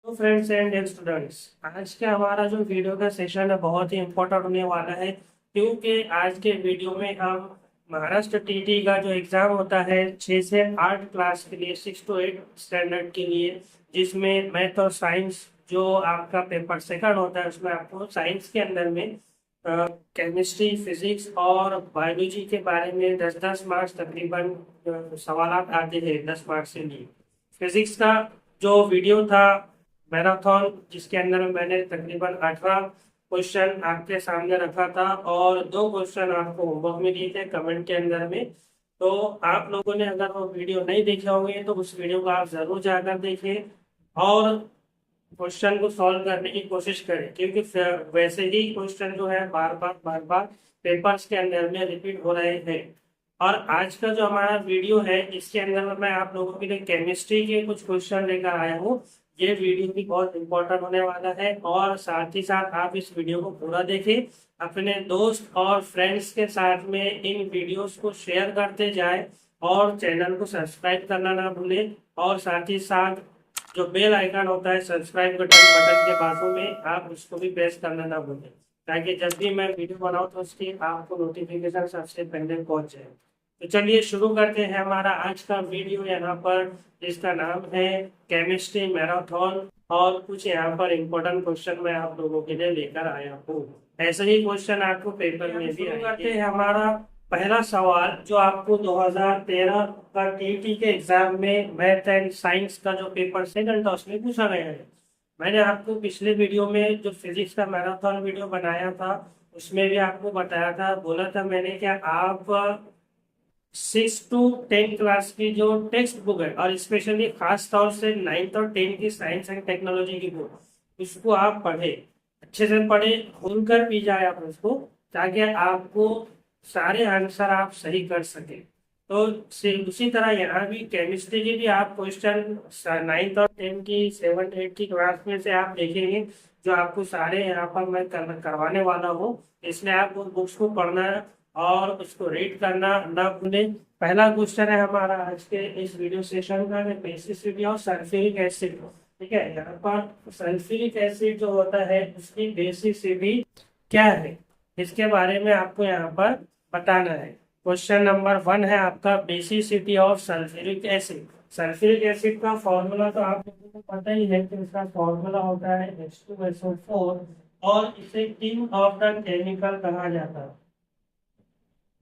तो friends and dear students, आज का हमारा जो वीडियो का सेशन है बहुत ही इम्पोर्टेंट होने वाला है, क्योंकि आज के वीडियो में हम महाराष्ट्र टीटी का जो एग्ज़ाम होता है 6 से 8 क्लास के लिए, 6 to 8 स्टैंडर्ड के लिए, जिसमें मैथ और साइंस जो आपका पेपर सेकंड होता है, उसमें आपको साइंस के अंदर में केमिस्ट्री, फिजिक्स और बायोलॉजी के बारे में 10-10 मार्क्स तकरीबन सवाल आते हैं 10 मार्क्स के लिए। फिजिक्स का जो वीडियो था मैराथन, जिसके अंदर में मैंने तकरीबन 18 क्वेश्चन आपके सामने रखा था और 2 क्वेश्चन आपको होमवर्क में दिए थे कमेंट के अंदर में। तो आप लोगों ने अगर वो वीडियो नहीं देखे होंगे तो उस वीडियो को आप जरूर जाकर देखिए और क्वेश्चन को सॉल्व करने की कोशिश करें, क्योंकि वैसे ही क्वेश्चन जो है बार बार पेपर्स के अंदर में रिपीट हो रहे हैं। और आज का जो हमारा वीडियो है इसके अंदर में मैं आप लोगों के लिए केमिस्ट्री के कुछ क्वेश्चन लेकर आया हूँ। ये वीडियो भी बहुत इंपॉर्टेंट होने वाला है और साथ ही साथ आप इस वीडियो को पूरा देखें, अपने दोस्त और फ्रेंड्स के साथ में इन वीडियोस को शेयर करते जाए और चैनल को सब्सक्राइब करना ना भूलें। और साथ ही साथ जो बेल आइकन होता है सब्सक्राइब बटन बटन के बाजू में, आप उसको भी प्रेस करना ना भूलें, ताकि जब भी मैं वीडियो बनाऊँ तो उसकी आपको नोटिफिकेशन सबसे पहले पहुंच जाए। तो चलिए शुरू करते हैं हमारा आज का वीडियो यहाँ पर, जिसका नाम है केमिस्ट्री मैराथन। और कुछ यहाँ पर इम्पोर्टेंट क्वेश्चन मैं आप लोगों के लिए लेकर आया हूँ। ऐसे ही क्वेश्चन आपको पेपर में भी शुरू करते हैं हमारा पहला सवाल, जो आपको 2013 का टीटी के एग्जाम में मैथ एंड साइंस का जो पेपर सेकंड था उसमें पूछा गया है। मैंने आपको पिछले वीडियो में जो फिजिक्स का मैराथन वीडियो बनाया था उसमें भी आपको बताया था, बोला था मैंने क्या आप 6 to 10 क्लास की जो टेक्स्ट बुक है और स्पेशली खास तौर से 9th और 10th की साइंस एंड टेक्नोलॉजी की बुक, उसको आप पढ़े, अच्छे से पढ़े, खोल कर भी जाए आप उसको, ताकि आपको सारे आंसर आप सही कर सके। तो उसी तरह यहाँ भी केमिस्ट्री की भी आप क्वेश्चन 9th और 10th की 7th 8th की क्लास में से आप देखेंगे, जो आपको सारे यहाँ पर मैं करवाने वाला हूँ। इसलिए आप उन बुक्स को पढ़ना और उसको रीड करना ना भूलें। पहला क्वेश्चन है हमारा आज के इस वीडियो सेशन का, बेसिसिटी ऑफ सल्फ्यूरिक एसिड। ठीक है, यहाँ पर सल्फ्यूरिक एसिड जो होता है उसकी बेसिसिटी क्या है, इसके बारे में आपको यहाँ पर बताना है। क्वेश्चन नंबर 1 है आपका, basicity of sulphuric acid. Sulphuric acid का फॉर्मूला तो आप लोगों को पता ही है कि इसका फॉर्मूला होता है H2SO4 और इसे किंग ऑफ द केमिकल कहा जाता है।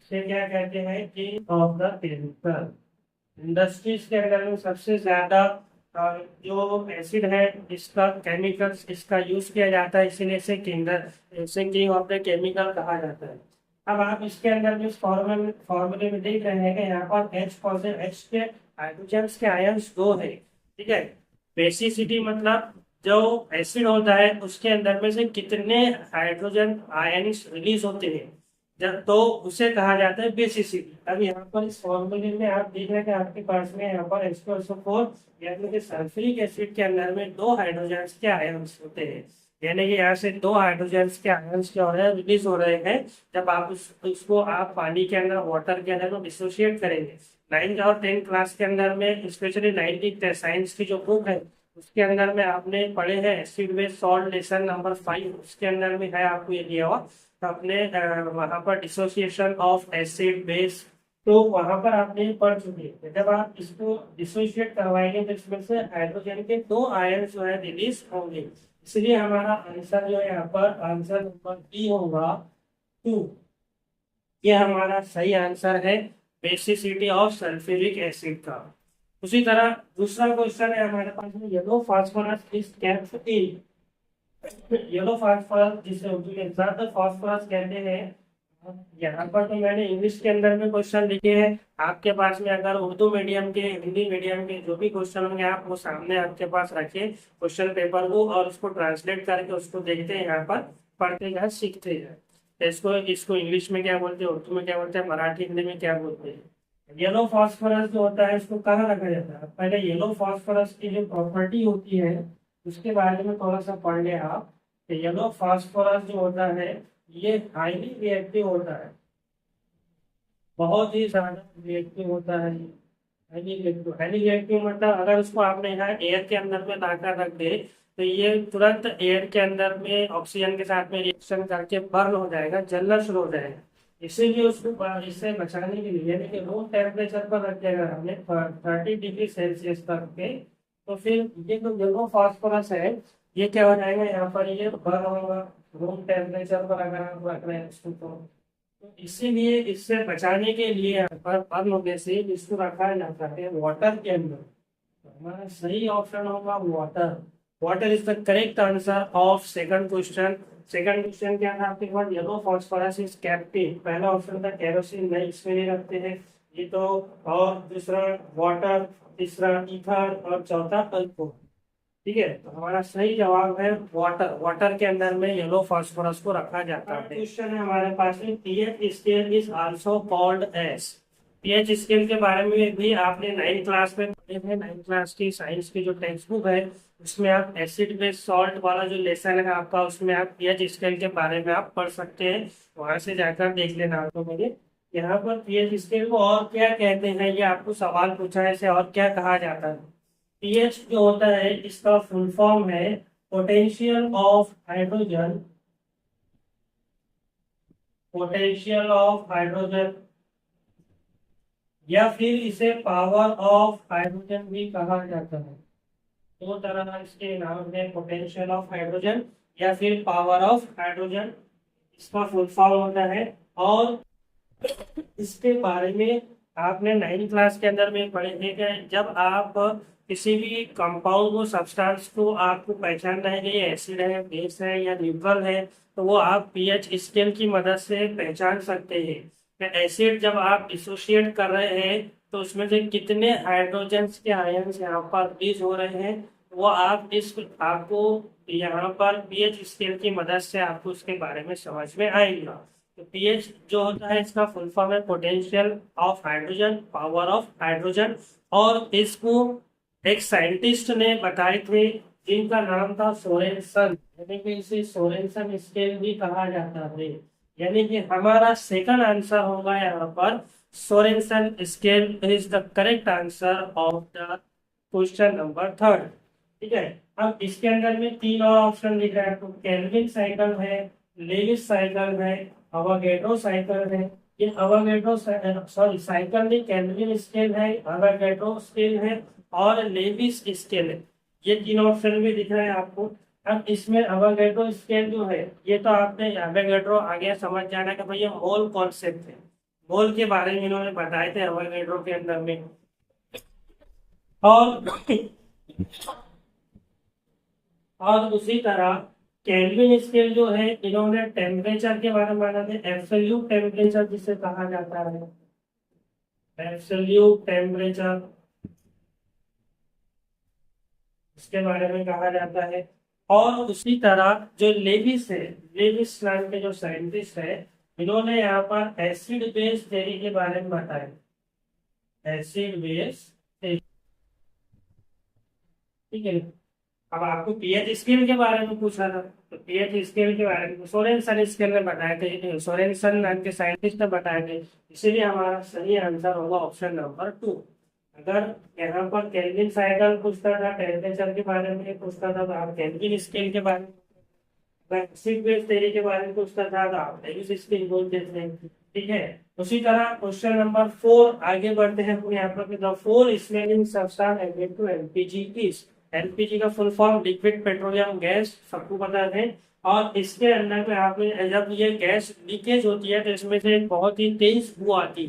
इसे क्या कहते हैं, king of the chemical. Industries के अंदर में सबसे ज्यादा जो एसिड है इसका केमिकल्स इसका यूज किया जाता है, इसीलिए इसे किंग ऑफ द केमिकल कहा जाता है। अब आप इसके अंदर जो फॉर्मूले में देख रहे हैं कि यहाँ पर H पॉजिटिव, H के हाइड्रोजन्स के आयंस 2 है। ठीक है, बेसिसिटी मतलब जो एसिड होता है उसके अंदर में से कितने हाइड्रोजन आयंस रिलीज होते हैं, जब तो उसे कहा जाता है बेसिसिटी। अब यहाँ पर इस फॉर्मूले में आप देख रहे हैं कि आपके पास में यहाँ पर H2SO4 यानी कि सल्फ्यूरिक एसिड के अंदर में 2 हाइड्रोजन्स के आयंस होते हैं, यानी कि यहाँ से 2 हाइड्रोजन्स के आयंस क्या हो रहे हैं, रिलीज हो रहे हैं। जब आप उसको आप पानी के अंदर, वाटर के अंदर डिसोशिएट करेंगे। 9th और 10th क्लास के अंदर में, स्पेशली 9th साइंस की जो बुक है उसके अंदर में आपने पढ़े हैं acid base salt lesson number 5, उसके अंदर में है आपको ये दिया हुआ। तो आपने वहां पर डिसोसिएशन ऑफ एसिड बेस, तो वहां पर आपने पढ़ चुके हैं। जब आप इसको डिसोशिएट करवाएंगे तो इसमें से हाइड्रोजन के 2 आयन जो है रिलीज होंगे, इसलिए हमारा आंसर जो है यहाँ पर आंसर नंबर बी होगा 2। ये हमारा सही आंसर है बेसिसिटी ऑफ सल्फ्यूरिक एसिड का। उसी तरह दूसरा क्वेश्चन है हमारे पास में, yellow phosphorus is kept in. Yellow phosphorus जिसे उर्दू में ज्यादा फास्फोरस कहते हैं, यहाँ पर तो मैंने इंग्लिश के अंदर में क्वेश्चन लिखे हैं। आपके पास में अगर उर्दू मीडियम के, हिंदी मीडियम के जो भी क्वेश्चन होंगे आप वो सामने आपके पास रखिए क्वेश्चन पेपर को, और उसको ट्रांसलेट करके उसको देखते हैं, यहाँ पर पढ़ते जाए, सीखते जाए। इसको इसको इंग्लिश में क्या बोलते हैं, उर्दू में क्या बोलते हैं, मराठी हिंदी में क्या बोलते हैं। येलो फास्फोरस जो होता है इसको कहाँ रखा जाता है, पहले येलो फास्फोरस की जो प्रॉपर्टी होती है उसके बारे में थोड़ा सा पढ़ ले आप। येलो फास्फोरस जो होता है ये हाईली रिएक्टिव होता है, बहुत ही ज्यादा रिएक्टिव होता है। हाईली रिएक्टिव मतलब अगर उसको आपने यहाँ एयर के अंदर में लाकर रख दे तो ये तुरंत एयर के अंदर में ऑक्सीजन के साथ में रिएक्शन करके बर्न हो जाएगा, जलना शुरू हो जाएगा। इसीलिए उसको इससे बचाने के लिए यानी कि रूम टेम्परेचर पर रख देगा हमने 30 डिग्री सेल्सियस तक पे, तो फिर ये जो येलो फास्फोरस है ये क्या हो जाएगा, यहाँ पर ये बर्न होगा रूम टेम्परेचर पर अगर आप रख रहे हैं उसको। तो इसीलिए इससे बचाने के लिए यहाँ पर बर्न होने से इसको रखा जाता है वाटर के अंदर। तो हमारा सही ऑप्शन होगा water. Water is the correct answer of second question. Second question क्या था आपके पास, yellow phosphorus is kept in, पहला ऑप्शन था केरोसिन, नहीं इसमें नहीं रखते हैं ये तो, और दूसरा वाटर, तीसरा ईथर और चौथा अल्कोहल। ठीक है, तो हमारा सही जवाब है वाटर। वाटर के अंदर में येलो फास्फोरस को रखा जाता है। क्वेश्चन है हमारे पास में pH scale is also called as. PH scale के बारे में भी आपने 9th क्लास में पढ़े थे। 9th क्लास की साइंस की जो टेक्स्ट बुक है उसमें आप एसिड बेस सॉल्ट वाला जो लेसन है आपका, उसमें आप पीएच स्केल के बारे में आप पढ़ सकते हैं, वहां से जाकर देख लेना। तो मेरे यहाँ पर पीएच स्केल को और क्या कहते हैं, ये आपको सवाल पूछा है, इसे और क्या कहा जाता है। पीएच जो होता है इसका फुल फॉर्म है potential of hydrogen, potential of hydrogen, या फिर इसे पावर ऑफ हाइड्रोजन भी कहा जाता है। दो तरह इसके नाम है, पोटेंशियल ऑफ हाइड्रोजन या फिर पावर ऑफ हाइड्रोजन, इसका फुल फॉर्म होता है। और इसके बारे में आपने 9th क्लास के अंदर में पढ़े थे कि जब आप किसी भी कंपाउंड को, सब्सटेंस को आपको पहचानना है कि ये एसिड है, बेस है या न्यूट्रल है, तो वो आप पीएच स्केल की मदद से पहचान सकते हैं। एसिड जब आप डिसोशिएट कर रहे हैं तो उसमें से कितने हाइड्रोजन्स के आयन्स यहाँ पर रिलीज हो रहे हैं, वो आप आपको यहाँ पर पीएच स्केल की मदद से आपको उसके बारे में समझ में आएगा। तो पीएच जो होता है इसका फुल फॉर्म है potential of hydrogen, power of hydrogen. और इसको एक साइंटिस्ट ने बताए थे जिनका नाम था सोरेनसन, यानी कि इसे सोरेनसन स्केल भी कहा जाता है। यानी कि हमारा सेकंड आंसर होगा यहाँ पर Sorensen scale is the correct answer of the question number 3। ठीक है, अब इसके अंदर में 3 और ऑप्शन लिख रहा है, तो केल्विन साइकिल है, लेविस साइकिल है, अवोगाड्रो साइकिल है। ये अवोगाड्रो साइकिल नहीं, केल्विन स्केल है, अवोगाड्रो स्केल है और लेविस स्केल है। ये 3 ऑप्शन भी दिख रहे हैं आपको। अब इसमें अवोगाड्रो स्केल जो है ये तो आपने अवोगाड्रो आगे समझ जाना कि भाई ये मोल कॉन्सेप्ट है, मोल के बारे में इन्होंने बताए थे अवोगाड्रो के अंदर में। और उसी तरह केल्विन स्केल जो है इन्होंने टेम्परेचर के बारे में बताया था, एब्सोल्यूट टेम्परेचर जिसे कहा जाता है, एब्सोल्यूट टेम्परेचर इसके बारे में कहा जाता है। और उसी तरह जो लेविस है, लेविस नाम के जो साइंटिस्ट है, इन्होंने यहाँ पर एसिड बेस थ्योरी के बारे में बताया, एसिड बेस। ठीक है, अब आपको पीएच स्केल के बारे में पूछा था, तो पीएच स्केल के बारे में सोरेनसन स्केल में बताए थे, सोरेनसन नाम के साइंटिस्ट ने बताए थे, इसीलिए हमारा सही आंसर होगा ऑप्शन नंबर 2। अगर यहाँ पर केल्विन साइकिल पूछता था, टेम्परेचर के बारे में पूछता था तो आप केल्विन स्केल के बारे में, एसिड बेस थ्योरी के बारे में पूछता था तो आप लेविस स्केल बोलते थे। ठीक है, उसी तरह क्वेश्चन नंबर 4 आगे बढ़ते हैं। यहाँ पर the 4 smelling substance added to LPG is, LPG का full form liquid petroleum gas, सबको पता है। और इसके अंदर में आपने जब ये गैस लीकेज होती है तो इसमें से बहुत ही तेज बू आती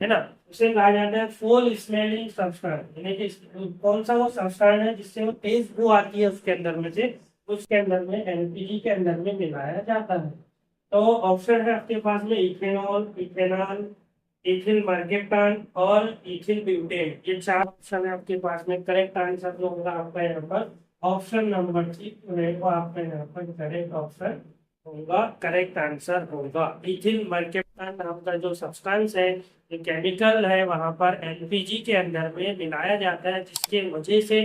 है ना, उसे कहा जाता है फोल स्मेलिंग सब्सटेंस। यानी कि कौन सा वो सब्सटेंस है जिससे वो तेज बू आती है उसके अंदर में से, उसके अंदर में एलपीजी के अंदर में मिलाया जाता है। तो ऑप्शन है आपके पास में इथेनॉल, इथेनॉल, इथिल मर्केप्टान और इथिल ब्यूटेन। ये 4 ऑप्शन है आपके पास में। करेक्ट आंसर जो होगा आपका यहाँ पर ऑप्शन नंबर 3 रहेगा, आपका यहाँ पर करेक्ट ऑप्शन होगा, करेक्ट आंसर होगा। इथिल मर्केप्टान नाम का जो सब्सटेंस है, जो केमिकल है, वहां पर एलपीजी के अंदर में मिलाया जाता है, जिसके वजह से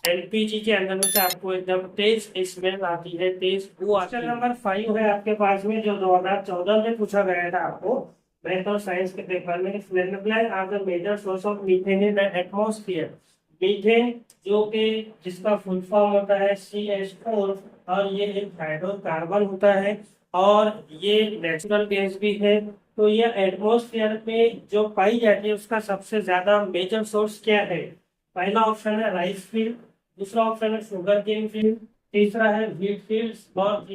एलपीजी के अंदर में से आपको एकदम तेज स्मेल आती है, तेज बू आती है। क्वेश्चन नंबर 5 है आपके पास में, जो 2014 में पूछा गया था आपको मैथ और साइंस के पेपर में। Flammable are the major source of methane in the atmosphere. Methane जो कि जिसका फुल फॉर्म होता है CH4, और ये एक हाइड्रोकार्बन होता है और ये नेचुरल गैस भी है। तो ये एटमॉस्फेयर में जो पाई जाती है उसका सबसे ज्यादा मेजर सोर्स क्या है? पहला ऑप्शन है राइस फील्ड, दूसरा ऑप्शन है शुगर केन फील्ड, तीसरा है व्हीट फील्ड्स, और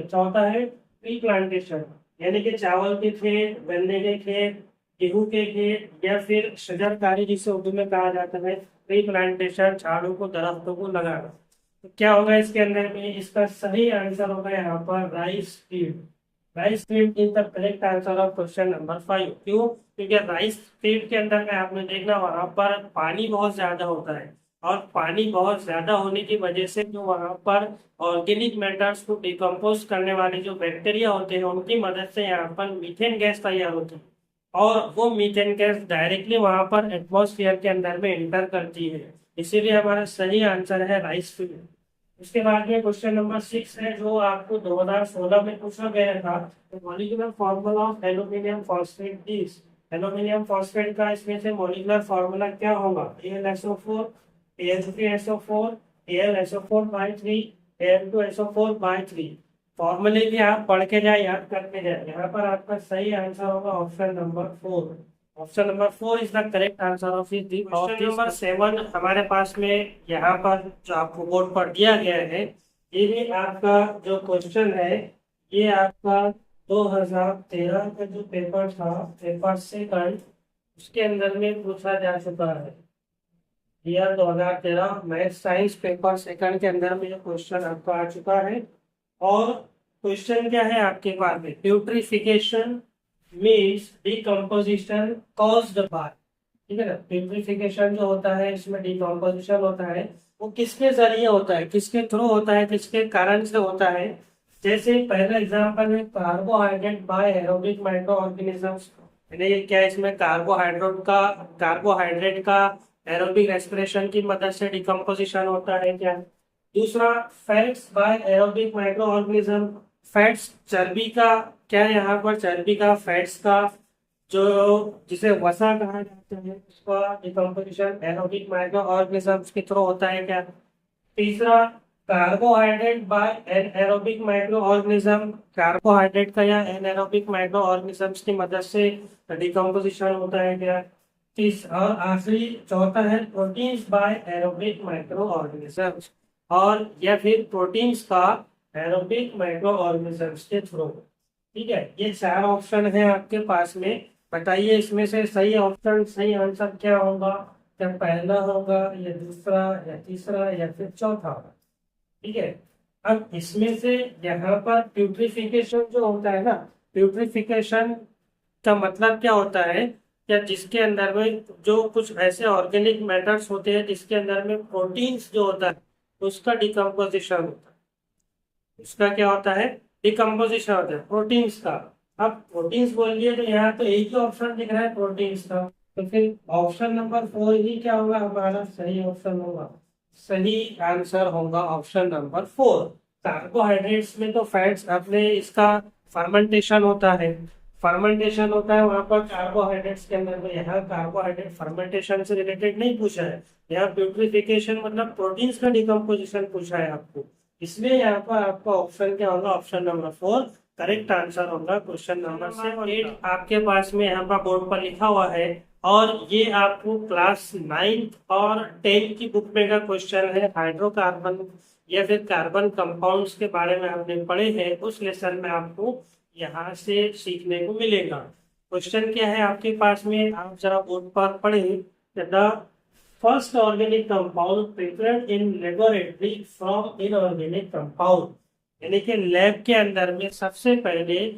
चौथा है ट्री प्लांटेशन, यानी कि चावल के खेत, गन्ने के खेत, गेहूं के खेत, या फिर शजरकारी जिसे उर्दू में कहा जाता है, ट्री प्लांटेशन, झाड़ों को, दरख्तों को लगाना। तो क्या होगा इसके अंदर में? इसका सही आंसर होगा यहाँ पर rice field. Rice field is the correct answer of question number 5। क्यों? क्योंकि राइस फील्ड के अंदर में आपने देखना वहां पर पानी बहुत ज्यादा होता है, और पानी बहुत ज्यादा होने की वजह से जो वहां पर ऑर्गेनिक मैटर्स को डिकम्पोज करने वाले जो बैक्टीरिया होते हैं उनकी मदद से यहाँ पर मीथेन गैस तैयार होती है, और वो मीथेन गैस डायरेक्टली वहां पर एटमॉस्फेयर के अंदर में एंटर करती है। इसीलिए हमारा सही आंसर है राइस फील्ड। उसके बाद में क्वेश्चन नंबर 6 है जो आपको 2016 में पूछा गया था। Molecular formula of aluminium phosphate is. Aluminium phosphate का इसमें से मॉलिक्यूलर फॉर्मूला क्या होगा? AlSO4, Al3SO4, AlSO4/3, Al2SO4/3। फॉर्मूले भी आप पढ़ के जाए, याद करके जाए। यहाँ पर आपका सही आंसर होगा option number 4। Option number 4 is the correct answer of this. Question number 7 हमारे पास में यहाँ पर जो आपको बोर्ड पर दिया गया है, ये भी आपका जो क्वेश्चन है, ये आपका 2013 का जो पेपर था, पेपर सेकंड, उसके अंदर में पूछा जा चुका है। Year 2013 math science paper second के अंदर में ये क्वेश्चन आपका आ चुका है। और क्वेश्चन क्या है आपके पास में? Putrefaction means decomposition caused by. ठीक है ना? प्यूट्रिफिकेशन जो होता है, इसमें डिकम्पोजिशन होता है, वो किसके जरिए होता है, किसके थ्रू होता है, किसके कारण से होता है? जैसे पहला एग्जांपल है carbohydrate by aerobic microorganisms. यानी क्या इसमें कार्बोहाइड्रेट का एरोबिक रेस्पिरेशन की मदद से डिकम्पोजिशन होता है क्या? दूसरा, fats by aerobic microorganism. Fats चर्बी का, क्या यहाँ पर चर्बी का, फैट्स का जो जिसे वसा कहा जाता है, उसका डिकम्पोजिशन एरोबिक माइक्रो ऑर्गेनिजम्स के थ्रू होता है क्या? तीसरा, carbohydrate by anaerobic microorganism. Carbohydrate का या एनारोबिक माइक्रो ऑर्गेनिजम्स की मदद से डिकम्पोजिशन होता है क्या? और आखिरी चौथा है proteins by aerobic microorganisms, और या फिर प्रोटीन्स का एरोबिक माइक्रो ऑर्गेनिजम्स के थ्रू। ठीक है, ये 4 ऑप्शन है आपके पास में। बताइए इसमें से सही ऑप्शन, सही आंसर क्या होगा? क्या पहला होगा, या दूसरा, या तीसरा, या फिर चौथा? ठीक है, अब इसमें से यहाँ पर प्यूट्रिफिकेशन जो होता है ना, प्यूट्रिफिकेशन का मतलब क्या होता है? क्या जिसके अंदर में जो कुछ ऐसे ऑर्गेनिक मैटर्स होते हैं जिसके अंदर में प्रोटीन्स जो होता है उसका डिकम्पोजिशन होता है। उसका क्या होता है? डिकम्पोजिशन होता है प्रोटीन्स का। अब प्रोटीन्स बोल दिए तो यहाँ तो एक ही ऑप्शन दिख रहा है प्रोटीन्स का, तो फिर ऑप्शन नंबर 4 ही क्या होगा हमारा सही ऑप्शन होगा। सही आंसर होगा ऑप्शन नंबर 4। कार्बोहाइड्रेट्स में तो फैट्स अपने इसका फर्मेंटेशन होता है, फर्मेंटेशन होता है वहां पर कार्बोहाइड्रेट्स के अंदर में। यहाँ कार्बोहाइड्रेट फर्मेंटेशन से रिलेटेड नहीं पूछा है, यहाँ प्यूट्रिफिकेशन मतलब प्रोटीन्स का डिकम्पोजिशन पूछा है आपको। इसलिए यहाँ पर आपका ऑप्शन क्या होगा? ऑप्शन नंबर 4 करेक्ट आंसर होगा क्वेश्चन नंबर 8 आपके पास में यहाँ पर बोर्ड पर लिखा हुआ है, और ये आपको क्लास 9 और 10 की बुक में का क्वेश्चन है। हाइड्रोकार्बन या फिर कार्बन कंपाउंड्स के बारे में आपने पढ़े हैं, उस लेसन में आपको यहाँ से सीखने को मिलेगा। क्वेश्चन क्या है आपके पास में, आप जरा बोर्ड पर पढ़े। The first organic compound prepared in laboratory from inorganic compound. यानी कि लैब के अंदर में सबसे पहले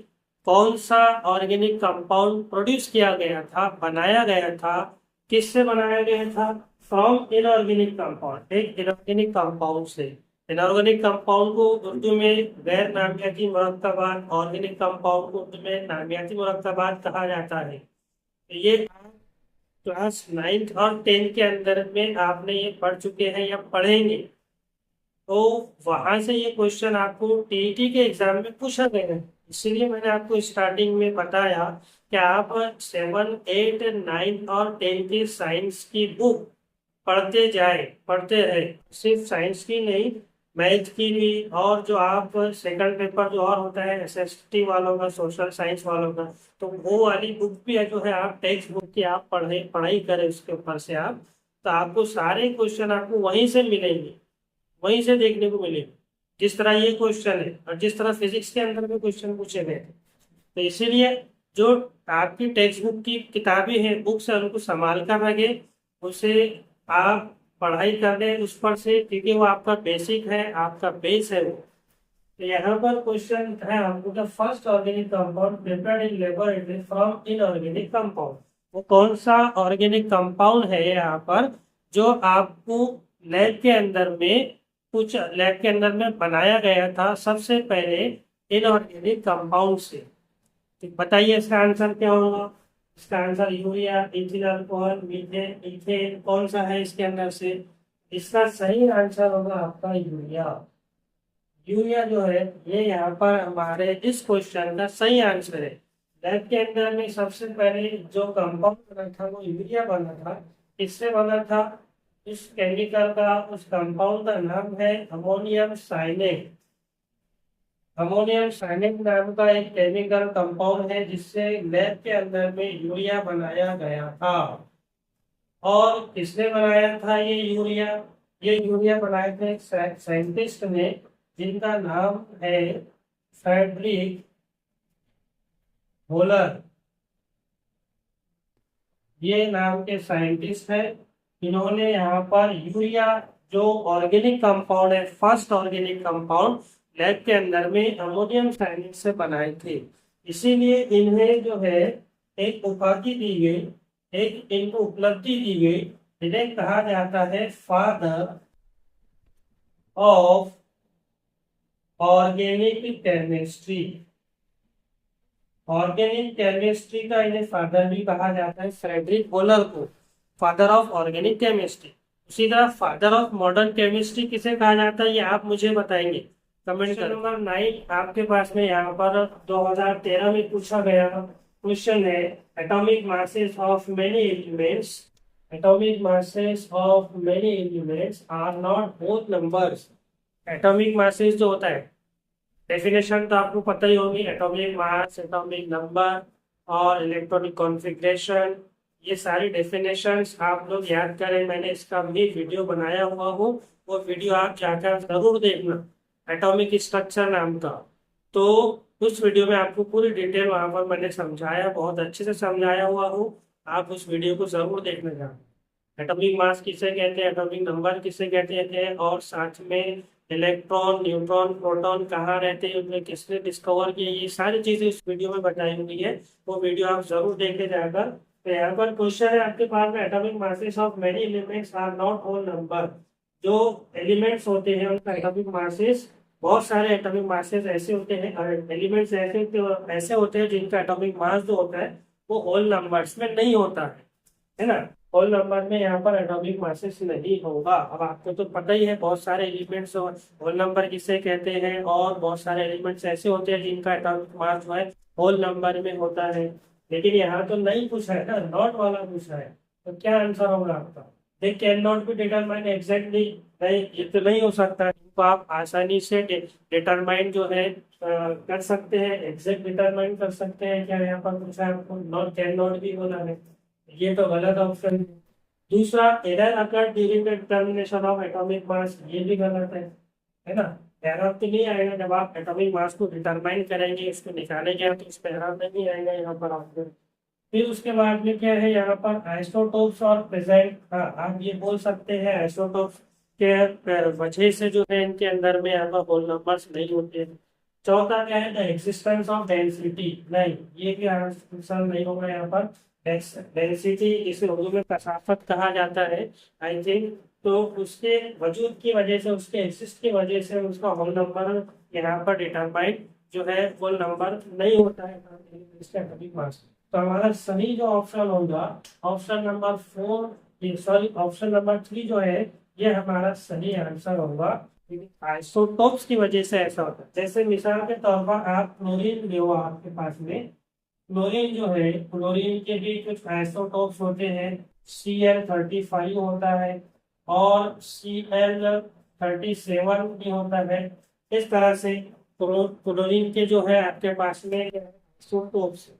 कौन सा ऑर्गेनिक कंपाउंड प्रोड्यूस किया गया था, बनाया गया था? किससे बनाया गया था? फ्रॉम इनऑर्गेनिक कंपाउंड, एक इनऑर्गेनिक कंपाउंड से। इनऑर्गेनिक कंपाउंड को उर्दू में गैर नामियाती मुरक्कबात, ऑर्गेनिक कंपाउंड को उर्दू में नामियाती मुरक्कबात कहा जाता है। तो ये क्लास 9 और 10 के अंदर में आपने ये पढ़ चुके हैं या पढ़ेंगे, तो वहां से ये क्वेश्चन आपको टीईटी के एग्जाम में पूछा गया है। इसीलिए मैंने आपको स्टार्टिंग में बताया कि आप 7, 8, 9 और 10 की साइंस की बुक पढ़ते रहे, सिर्फ साइंस की नहीं, मैथ की भी। और जो आप सेकंड पेपर जो और होता है एसएसटी वालों का, सोशल साइंस वालों का, तो वो वाली बुक भी है जो है, आप टेक्स्ट बुक की आप पढ़ाई करें उसके ऊपर से आप, तो आपको सारे क्वेश्चन आपको वहीं से मिलेंगे, वहीं से देखने को मिलेंगे। जिस तरह ये क्वेश्चन है और जिस तरह फिजिक्स के अंदर में क्वेश्चन पूछे गए थे, तो इसीलिए जो आपकी टेक्स्ट बुक की किताबें हैं, बुक्स है, उनको संभाल कर रखें, उसे आप पढ़ाई कर लें उस पर से, क्योंकि वो आपका बेसिक है, आपका बेस है वो। तो यहाँ पर क्वेश्चन है आपको, the first organic compound prepared in laboratory from inorganic compound. वो कौन सा ऑर्गेनिक कंपाउंड है यहाँ पर जो आपको लैब के अंदर में, कुछ लैब के अंदर में बनाया गया था सबसे पहले इनऑर्गेनिक कंपाउंड से। तो बताइए इसका आंसर क्या होगा। इसका answer urea, ethyl alcohol, methane, ethane, कौन सा है इसके अंदर से। इसका सही आंसर होगा आपका यूरिया। यूरिया जो है ये यहाँ पर हमारे इस क्वेश्चन का सही आंसर है। लैब के अंदर में सबसे पहले जो कंपाउंड बना था वो यूरिया बना था। किससे बना था। इस केमिकल का, उस कंपाउंड का नाम है अमोनियम साइनेट। अमोनियम साइनेट नाम का एक केमिकल कंपाउंड है जिससे लैब के अंदर में यूरिया बनाया गया था। और किसने बनाया था ये यूरिया। ये यूरिया बनाए थे एक साइंटिस्ट ने जिनका नाम है फ्रेडरिक होलर। ये नाम के साइंटिस्ट हैं। इन्होंने यहाँ पर यूरिया जो ऑर्गेनिक कंपाउंड है, फर्स्ट ऑर्गेनिक कंपाउंड लैब के अंदर में अमोनियम साइनेट से बनाए थे। इसीलिए इन्हें जो है एक उपाधि दी गई, एक इनको उपलब्धि दी गई। इन्हें कहा जाता है father of organic chemistry. Organic chemistry का इन्हें फादर भी कहा जाता है, फ्रेडरिक होलर को फादर ऑफ ऑर्गेनिक केमिस्ट्री। उसी तरह फादर ऑफ मॉडर्न केमिस्ट्री किसे कहा जाता है ये आप मुझे बताएंगे कमेंट कर। नंबर 9 आपके पास में यहाँ पर 2013 में पूछा गया क्वेश्चन है, atomic masses of many elements, atomic masses of many elements are not whole numbers. Atomic masses जो होता है, डेफिनेशन तो आपको पता ही होगी, एटॉमिक मास, एटॉमिक नंबर और इलेक्ट्रॉनिक कॉन्फ़िगरेशन, ये सारी डेफिनेशंस आप लोग याद करें। मैंने इसका भी वीडियो बनाया हुआ हूँ, वो वीडियो आप जाकर जरूर देखना, एटॉमिक स्ट्रक्चर नाम का। तो उस वीडियो में आपको पूरी डिटेल वहाँ पर मैंने समझाया, बहुत अच्छे से समझाया हुआ हूँ। आप उस वीडियो को जरूर देखने जाना। एटॉमिक मास किसे कहते हैं, एटॉमिक नंबर किसे कहते हैं, और साथ में इलेक्ट्रॉन, न्यूट्रॉन, प्रोटॉन कहाँ रहते हैं, उनमें किसने डिस्कवर किया, ये सारी चीजें इस वीडियो में बताई हुई है। वो वीडियो आप जरूर देखे जाकर। तो यहाँ पर क्वेश्चन है आपके पास में, atomic masses of many elements are not whole number. जो एलिमेंट्स होते हैं उनका एटॉमिक मासेस, बहुत सारे एटॉमिक मासेस ऐसे होते हैं, एलिमेंट्स ऐसे होते हैं जिनका एटॉमिक मास जो होता है वो होल नंबर्स में नहीं होता है ना। होल नंबर में यहाँ पर एटॉमिक मासेस नहीं होगा। अब आपको तो पता ही है बहुत सारे एलिमेंट्स होल नंबर किसे कहते हैं, और बहुत सारे एलिमेंट्स ऐसे होते हैं जिनका एटॉमिक मास जो है होल नंबर में होता है। लेकिन यहाँ तो नहीं पूछा है ना, नॉट वाला पूछा है। तो क्या आंसर होगा आपका। They can not be determine exactly, नहीं ये तो नहीं हो सकता। इनको आप आसानी से डिटरमाइन जो है कर सकते हैं, एग्जैक्ट डिटरमाइन कर सकते हैं। क्या यहाँ पर पूछा है आपको, नॉट कैन नॉट भी होना है, ये तो गलत ऑप्शन है। दूसरा, error occur during the determination of atomic mass, ये भी गलत है ना। एरर तो नहीं आएगा जब आप एटॉमिक मास को डिटरमाइन करेंगे, इसको निकालेंगे, तो इस पर एरर नहीं आएगा यहाँ पर आपको। फिर उसके बाद में क्या है यहाँ पर, आइसोटोप्स और प्रेजेंट। हाँ, आप ये बोल सकते हैं आइसोटोप्स के वजह से जो है इनके अंदर में यहाँ पर होल नंबर्स नहीं होते हैं। चौथा क्या है, द एक्सिस्टेंस ऑफ डेंसिटी, नहीं ये भी आंसर नहीं होगा यहाँ पर। डेंसिटी इसे उर्दू में कसाफत कहा जाता है आई थिंक। तो उसके वजूद की वजह से, उसके एक्सिस्ट की वजह से उसका होल नंबर यहाँ पर डिटरमाइन जो है होल नंबर नहीं होता है एटॉमिक मास। तो हमारा सही जो ऑप्शन होगा, option number 4, sorry option number 3 जो है ये हमारा सही आंसर होगा। आइसोटोप्स की वजह से ऐसा होता है। जैसे मिसाल के तौर पर आप क्लोरीन ले हो, आपके पास में क्लोरीन जो है, क्लोरीन के भी कुछ आइसोटोप्स होते हैं। Cl35 होता है, और Cl37 भी होता है। इस तरह से क्लोरीन के जो है आपके पास में आइसोटोप्स।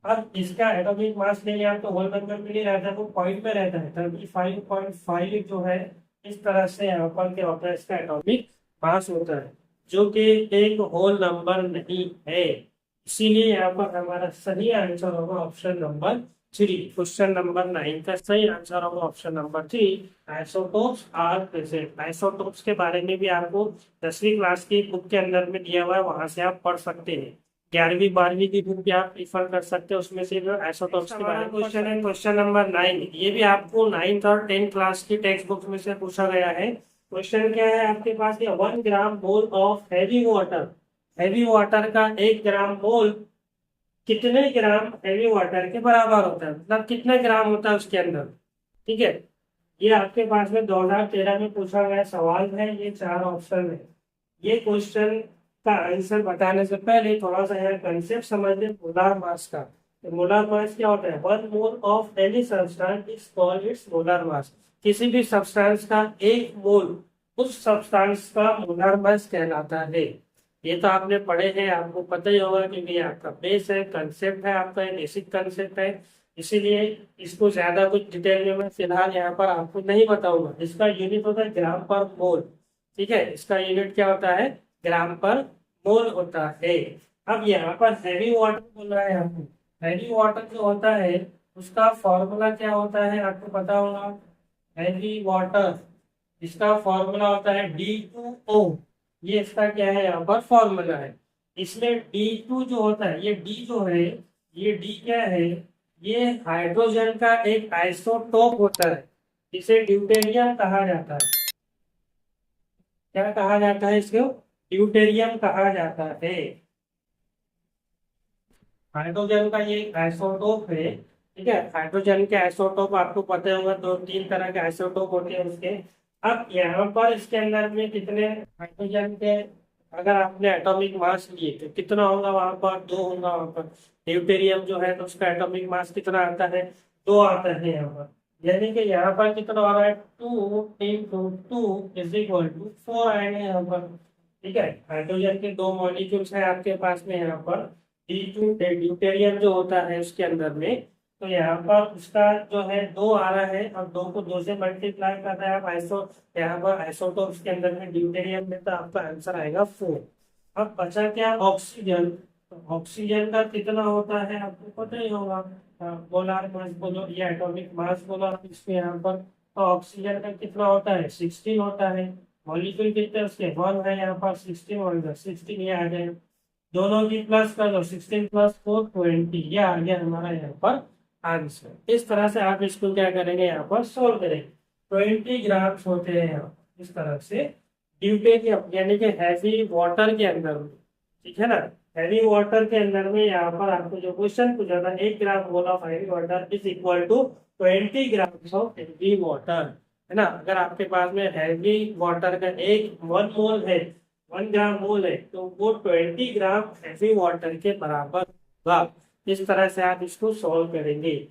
अब इसका एटॉमिक मास लेंगे आप तो होल नंबर में नहीं रहता है, वो पॉइंट में रहता है 35.5 जो है। इस तरह से यहाँ पर क्या होता है, इसका एटॉमिक मास होता है, जो कि एक होल नंबर नहीं है। इसीलिए यहाँ पर हमारा सही आंसर होगा ऑप्शन नंबर 3। क्वेश्चन नंबर 9 का सही आंसर होगा option number 3। Isotopes are present. Isotopes के बारे में भी आपको 10वीं क्लास की बुक के अंदर में दिया हुआ है, वहां से आप पढ़ सकते हैं। 11वीं 12वीं की बुक भी आप प्रीफर कर सकते हैं, उसमें से जो आइसोटोप्स के बारे में क्वेश्चन है। क्वेश्चन नंबर 9, ये भी आपको 9th और 10th क्लास की टेक्स्ट बुक में से पूछा गया है। क्वेश्चन क्या है आपके पास, 1 gram mole of heavy water. Heavy water का 1 ग्राम मोल कितने ग्राम हैवी वाटर के बराबर होता है, मतलब कितने ग्राम होता है उसके अंदर। ठीक है, ये आपके पास में 2013 में पूछा गया सवाल है। ये 4 ऑप्शन है। ये क्वेश्चन का आंसर बताने से पहले थोड़ा सा यहाँ कंसेप्ट समझ लें मोलार मास का। तो मोलार मास क्या होता है, 1 mole of any substance is called its molar mass. किसी भी सब्सटेंस का 1 मोल उस सब्सटेंस का मोलार मास कहलाता है। ये तो आपने पढ़े हैं, आपको पता ही होगा, क्योंकि ये आपका बेस है, कंसेप्ट है आपका, बेसिक कंसेप्ट है। इसीलिए इसको ज्यादा कुछ डिटेल में मैं फिलहाल यहाँ पर आपको नहीं बताऊंगा। इसका यूनिट होता है ग्राम पर मोल। ठीक है, इसका यूनिट क्या होता है, ग्राम पर मोल होता है। अब यहाँ पर हैवी वाटर बोल रहा है आपको। हैवी वाटर जो होता है उसका फॉर्मूला क्या होता है आपको पता होगा। हैवी वाटर, इसका फॉर्मूला होता है D2O। ये इसका क्या है यहाँ पर फॉर्मूला है। इसमें D2 जो होता है, ये D जो है, ये D क्या है, ये हाइड्रोजन का एक आइसोटोप होता है, इसे ड्यूटेरियम कहा जाता है। क्या कहा जाता है इसको, ड्यूटेरियम कहा जाता है। हाइड्रोजन का ये आइसोटोप है। ठीक है, हाइड्रोजन के आइसोटोप आपको पता होगा, 2-3 तरह के आइसोटोप होते हैं उसके। अब यहाँ पर इसके अंदर में कितने हाइड्रोजन के, अगर आपने एटॉमिक मास लिए तो कितना होगा, वहां पर 2 होगा। वहां पर ड्यूटेरियम जो है तो उसका एटॉमिक मास कितना आता है, 2 आता है यहाँ पर। यानी कि यहाँ पर कितना आ रहा है, 2 × 2 = 4 आएंगे यहाँ पर। ठीक है, हाइड्रोजन के 2 मॉलिक्यूल्स हैं आपके पास में यहाँ पर। D2 ड्यूटेरियम जो होता है उसके अंदर में, तो यहाँ पर उसका जो है 2 आ रहा है, और 2 को 2 से मल्टीप्लाई करना है आप यहाँ पर आइसोटोप्स के अंदर में ड्यूटेरियम में, तो आपका आंसर आएगा 4। अब बचा क्या, ऑक्सीजन। तो ऑक्सीजन का कितना होता है आपको पता ही होगा, मोलार मास बोलो या एटॉमिक मास बोलो आप इसके यहाँ पर। तो ऑक्सीजन का कितना होता है, 16 होता है। मॉलिक्यूल कितने उसके 1 है, यहाँ पर 16 होगा, 16 ये आ जाए, दोनों की प्लस कर लो, 16 + 4 20। ये आ गया हमारा यहाँ पर आंसर। इस तरह से आप इसको क्या करेंगे, यहाँ पर सोल्व करेंगे। 20 ग्राम्स होते हैं यहाँ इस तरह से ड्यूटेरियम, यानी कि हैवी वाटर के अंदर में। ठीक है ना, हैवी वाटर के अंदर में यहाँ पर आपको जो क्वेश्चन पूछा था, 1 gram mole of heavy water is equal to 20 grams of heavy water, है ना। अगर आपके पास में हैवी वाटर का 1 मोल है, 1 ग्राम मोल है, तो वो 20 ग्राम हैवी वाटर के बराबर होगा। इस तरह से आप इसको सॉल्व करेंगे।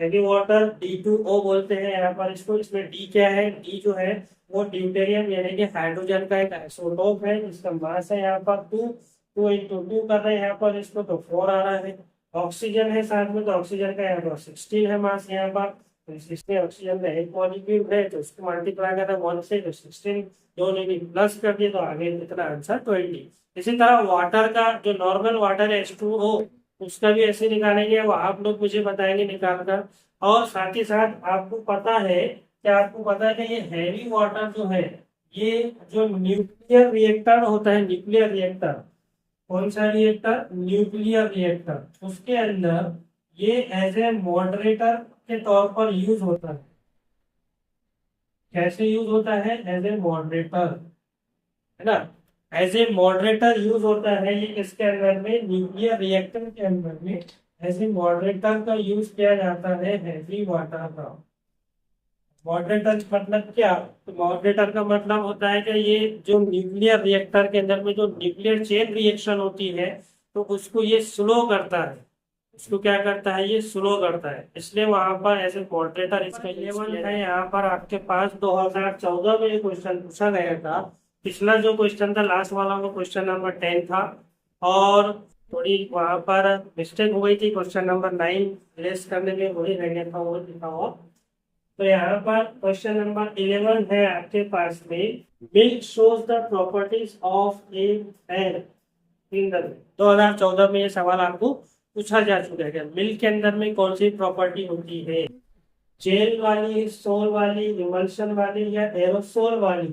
हैवी वाटर D2O बोलते हैं यहाँ पर इसको। इसमें D क्या है, D जो है वो ड्यूटेरियम यानी कि हाइड्रोजन का एक आइसोटोप है, जिसका मास है यहाँ पर 2 × 2 कर रहे हैं यहाँ पर इसको, तो 4 आ रहा है। ऑक्सीजन है साथ में, तो ऑक्सीजन का यहाँ पर 16 है मास यहाँ पर। तो इसमें ऑक्सीजन में 1 मॉलिक्यूल है, तो उसको मल्टीप्लाई करना 1 से, तो 16, दोनों ने प्लस कर दिए, तो आगे कितना आंसर 20। इसी तरह वाटर का जो नॉर्मल वाटर है H2O, उसका भी ऐसे निकालेंगे, वो आप लोग मुझे बताएंगे निकाल कर। और साथ ही साथ आपको पता है, क्या आपको पता है कि ये हैवी वाटर जो है, ये जो न्यूक्लियर रिएक्टर होता है, न्यूक्लियर रिएक्टर, कौन सा रिएक्टर, न्यूक्लियर रिएक्टर, उसके अंदर ये एज ए मॉडरेटर के तौर पर यूज होता है। कैसे यूज होता है, एज ए मॉडरेटर, है ना। एज ए मॉडरेटर यूज होता है ये किसके अंदर में, न्यूक्लियर रिएक्टर के अंदर में एज ए मॉडरेटर का यूज किया जाता है हैवी वाटर का। मॉडरेटर मतलब क्या, तो मॉडरेटर का मतलब होता है कि ये जो न्यूक्लियर रिएक्टर के अंदर में जो न्यूक्लियर चेन रिएक्शन होती है, तो उसको ये स्लो करता है। उसको क्या करता है, ये स्लो करता है, इसलिए वहां पर एज ए मॉडरेटर इसका 11 है। यहाँ पर आपके पास 2014 में क्वेश्चन पूछा गया था। पिछला जो क्वेश्चन था लास्ट वाला, वो क्वेश्चन नंबर 10 था, और थोड़ी वहां पर मिस्टेक हो गई थी, क्वेश्चन नंबर 9 रेस करने में वही रह गया था, वो लिखा हुआ। तो यहाँ पर क्वेश्चन नंबर 11 है आपके पास में, milk shows the properties of a an single. 2014 में ये सवाल आपको पूछा जा चुका है, मिल्क के अंदर में कौन सी प्रॉपर्टी होती है, जेल वाली, सोल वाली, इमल्शन वाली, या एरोसोल वाली।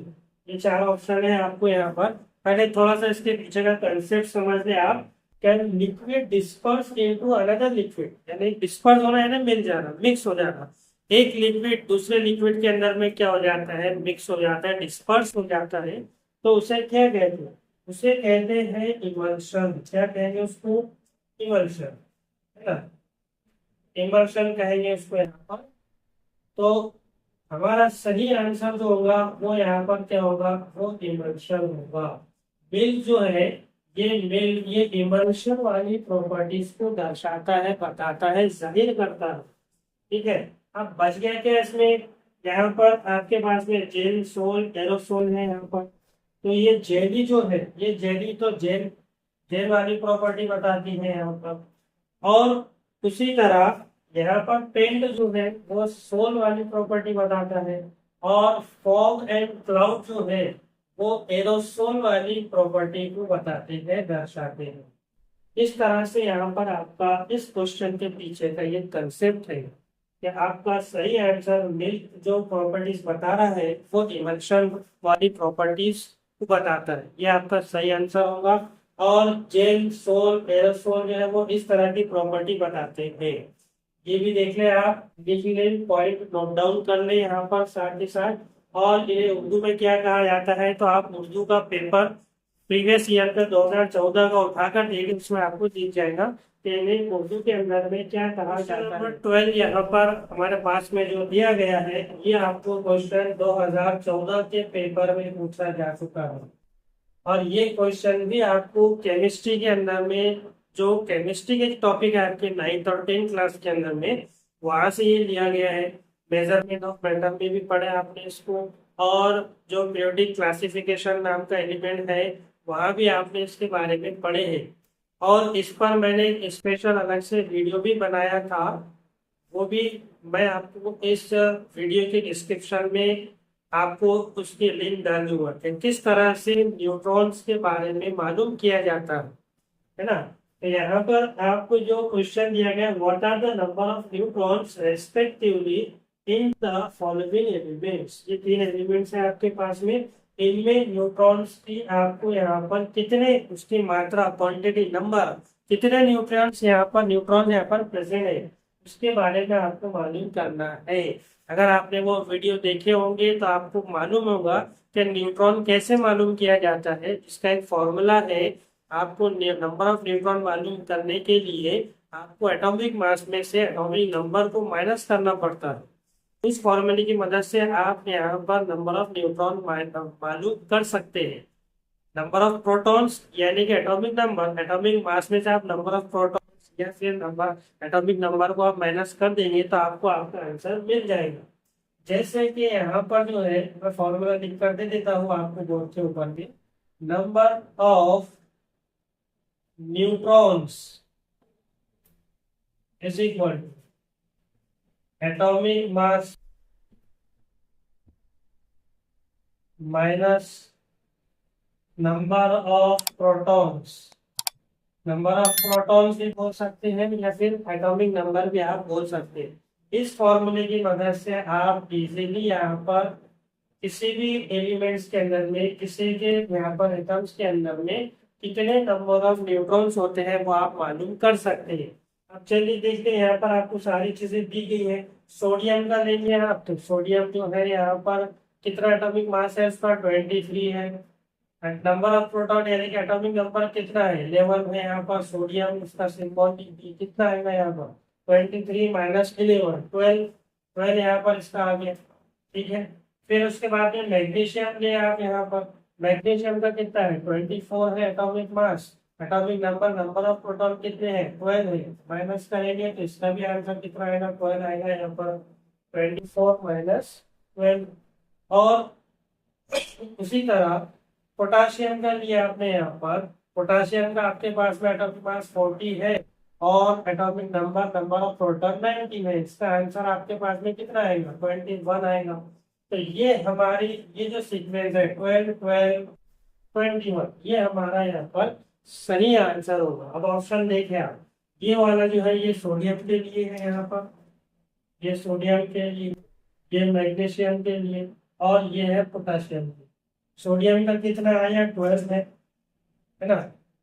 ये चार ऑप्शन है आपको यहाँ पर। पहले थोड़ा सा इसके पीछे का कंसेप्ट समझ ले आप। Can liquid disperse into another liquid, यानी डिस्पर्स होना है ना, मिल जाना, मिक्स हो जाना। एक लिक्विड दूसरे लिक्विड के अंदर में क्या हो जाता है, मिक्स हो जाता है, डिस्पर्स हो जाता है, तो उसे क्या कहते हैं, उसे कहते हैं इमल्शन। क्या कहेंगे उसको, इमल्शन, है ना, इमल्शन कहेंगे उसको यहाँ पर। तो हमारा सही आंसर जो होगा वो यहाँ पर क्या होगा, वो इमल्शन होगा। मिल्क जो है, ये मिल्क, ये इमल्शन वाली प्रॉपर्टीज को दर्शाता है, बताता है, जाहिर करता है। ठीक है, अब बच गया क्या इसमें, यहाँ पर आपके पास में जेल, सोल, एरोसोल है यहाँ पर। तो ये जेली जो है, ये जेली तो जेल, जेल वाली प्रॉपर्टी बताती है यहाँ पर। और उसी तरह यहाँ पर पेंट जो है वो सोल वाली प्रॉपर्टी बताता है, और फॉग एंड क्लाउड जो है वो एरोसोल वाली प्रॉपर्टी को बताते हैं, दर्शाते हैं। इस तरह से यहाँ पर आपका इस क्वेश्चन के पीछे का ये कंसेप्ट है कि आपका सही आंसर मिल्क जो प्रॉपर्टीज बता रहा है वो इमल्शन वाली प्रॉपर्टीज को बताता है, ये आपका सही आंसर होगा। और जेल, सोल, एरोसोल जो है वो इस तरह की प्रॉपर्टी बताते हैं। ये भी देख ले आप, लिख ले, पॉइंट नोट डाउन कर ले यहाँ पर साथ ही साथ। और इन्हें उर्दू में क्या कहा जाता है, तो आप उर्दू का पेपर प्रीवियस ईयर का 2014 का उठाकर देखिए, उसमें आपको दिख जाएगा कि इन्हें उर्दू के अंदर में क्या कहा जाता है। 12 यहाँ पर हमारे पास में जो दिया गया है, ये आपको क्वेश्चन 2014 के पेपर में पूछा जा चुका है। और ये क्वेश्चन भी आपको केमिस्ट्री के अंदर में, जो केमिस्ट्री के टॉपिक है आपके 9th और 10th क्लास के अंदर में, वहां से ये लिया गया है। मेजरमेंट ऑफ मेटल में भी पढ़ा है आपने इसको, और जो पीरियोडिक क्लासिफिकेशन नाम का एलिमेंट है वहां भी आपने इसके बारे में पढ़े हैं। और इस पर मैंने एक स्पेशल अलग से वीडियो भी बनाया था, वो भी मैं आपको इस वीडियो के डिस्क्रिप्शन में आपको उसकी लिंक डाल दूंगा कि किस तरह से न्यूट्रॉन्स के बारे में मालूम किया जाता है ना। तो यहाँ पर आपको जो क्वेश्चन दिया गया, what are the number of neutrons respectively in the following elements. ये तीन एलिमेंट्स हैं आपके पास में, इनमें न्यूट्रॉन्स की आपको यहाँ पर कितने, उसकी मात्रा, क्वांटिटी, नंबर, कितने न्यूट्रॉन्स यहाँ पर, न्यूट्रॉन यहाँ पर प्रेजेंट है, उसके बारे में आपको मालूम करना है। अगर आपने वो वीडियो देखे होंगे तो आपको मालूम होगा कि न्यूट्रॉन कैसे मालूम किया जाता है, इसका एक फॉर्मूला है। आपको नंबर ऑफ न्यूट्रॉन मालूम करने के लिए आपको एटॉमिक मास में से एटॉमिक नंबर को माइनस करना पड़ता है। इस फॉर्मूले की मदद से आप यहाँ पर नंबर ऑफ न्यूट्रॉन मालूम कर सकते हैं। नंबर ऑफ प्रोटॉन्स यानी कि एटॉमिक नंबर, एटॉमिक मास में से आप नंबर ऑफ प्रोटॉन्स या फिर नंबर, एटॉमिक नंबर को आप माइनस कर देंगे तो आपको आपका आंसर मिल जाएगा। जैसे कि यहाँ पर जो है, मैं फॉर्मूला लिख कर दे देता हूँ आपको बोर्ड के ऊपर भी। Number of neutrons is equal to atomic mass minus number of protons. Number of protons भी बोल सकते हैं या फिर एटॉमिक नंबर भी आप बोल सकते हैं। इस फॉर्मूले की मदद से आप इजीली यहाँ पर किसी भी एलिमेंट्स के अंदर में, किसी के यहाँ पर एटम्स के अंदर में कितने नंबर ऑफ न्यूट्रॉन्स होते हैं वो आप मालूम कर सकते हैं। अब चलिए देखते हैं, यहाँ पर आपको सारी चीजें दी गई है। सोडियम का लेंगे आप, तो सोडियम जो है यहाँ पर कितना एटॉमिक मास है उसका, 23 है। नंबर ऑफ प्रोटॉन यानी कि एटॉमिक नंबर कितना है, 11 है यहाँ पर। सोडियम, उसका सिंबल कितना है यहाँ पर, 23 माइनस 11, 12 यहाँ पर इसका आ गया। ठीक है, फिर उसके बाद में मैग्नीशियम ले आप यहाँ पर। मैग्नीशियम का कितना है, 24 है atomic mass. Atomic number, number of proton कितने हैं, 12 है। माइनस करेंगे तो इसका भी आंसर कितना आएगा, 12 आएगा यहाँ पर, 24 माइनस 12। और उसी तरह पोटाशियम का लिया आपने यहाँ पर, पोटाशियम का आपके पास में एटॉमिक मास 40 है और atomic number, number of proton 90 है। इसका आंसर आपके पास में कितना आएगा, 21 आएगा। तो ये हमारी ये जो सीक्वेंस है 12 12 21, ये हमारा यहाँ पर सही आंसर होगा। अब ऑप्शन देखें आप, ये वाला जो है ये सोडियम के लिए है यहाँ पर, ये सोडियम के लिए, ये मैग्नीशियम के लिए, और ये है पोटाशियम के। सोडियम का कितना आया, 12 है ना,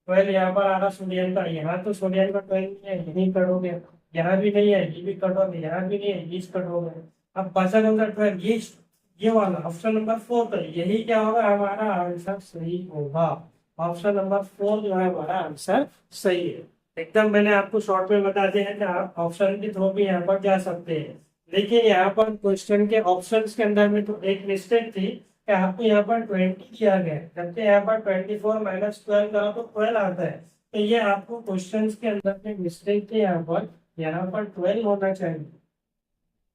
12 यहाँ पर आ रहा सोडियम का। यहाँ तो सोडियम का 12 नहीं है, यही कटोगे, यहाँ भी नहीं है, ये भी कटोगे, यहाँ भी नहीं है, 20 कटोगे। अब बचा होगा 12, ये वाला ऑप्शन नंबर 4 पर, यही क्या होगा, हमारा आंसर सही होगा। ऑप्शन नंबर 4 जो है हमारा आंसर सही है एकदम। मैंने आपको शॉर्ट में बता दिया है कि आप ऑप्शन के थ्रू भी यहाँ पर जा सकते हैं। लेकिन यहाँ पर क्वेश्चन के ऑप्शंस के अंदर में तो एक मिस्टेक थी कि आपको यहाँ पर 20 दिया गया है, जबकि यहाँ पर 24 माइनस 12 करो तो 12 आता है। तो ये आपको क्वेश्चन के अंदर में मिस्टेक थी, यहाँ पर 12 होना चाहिए,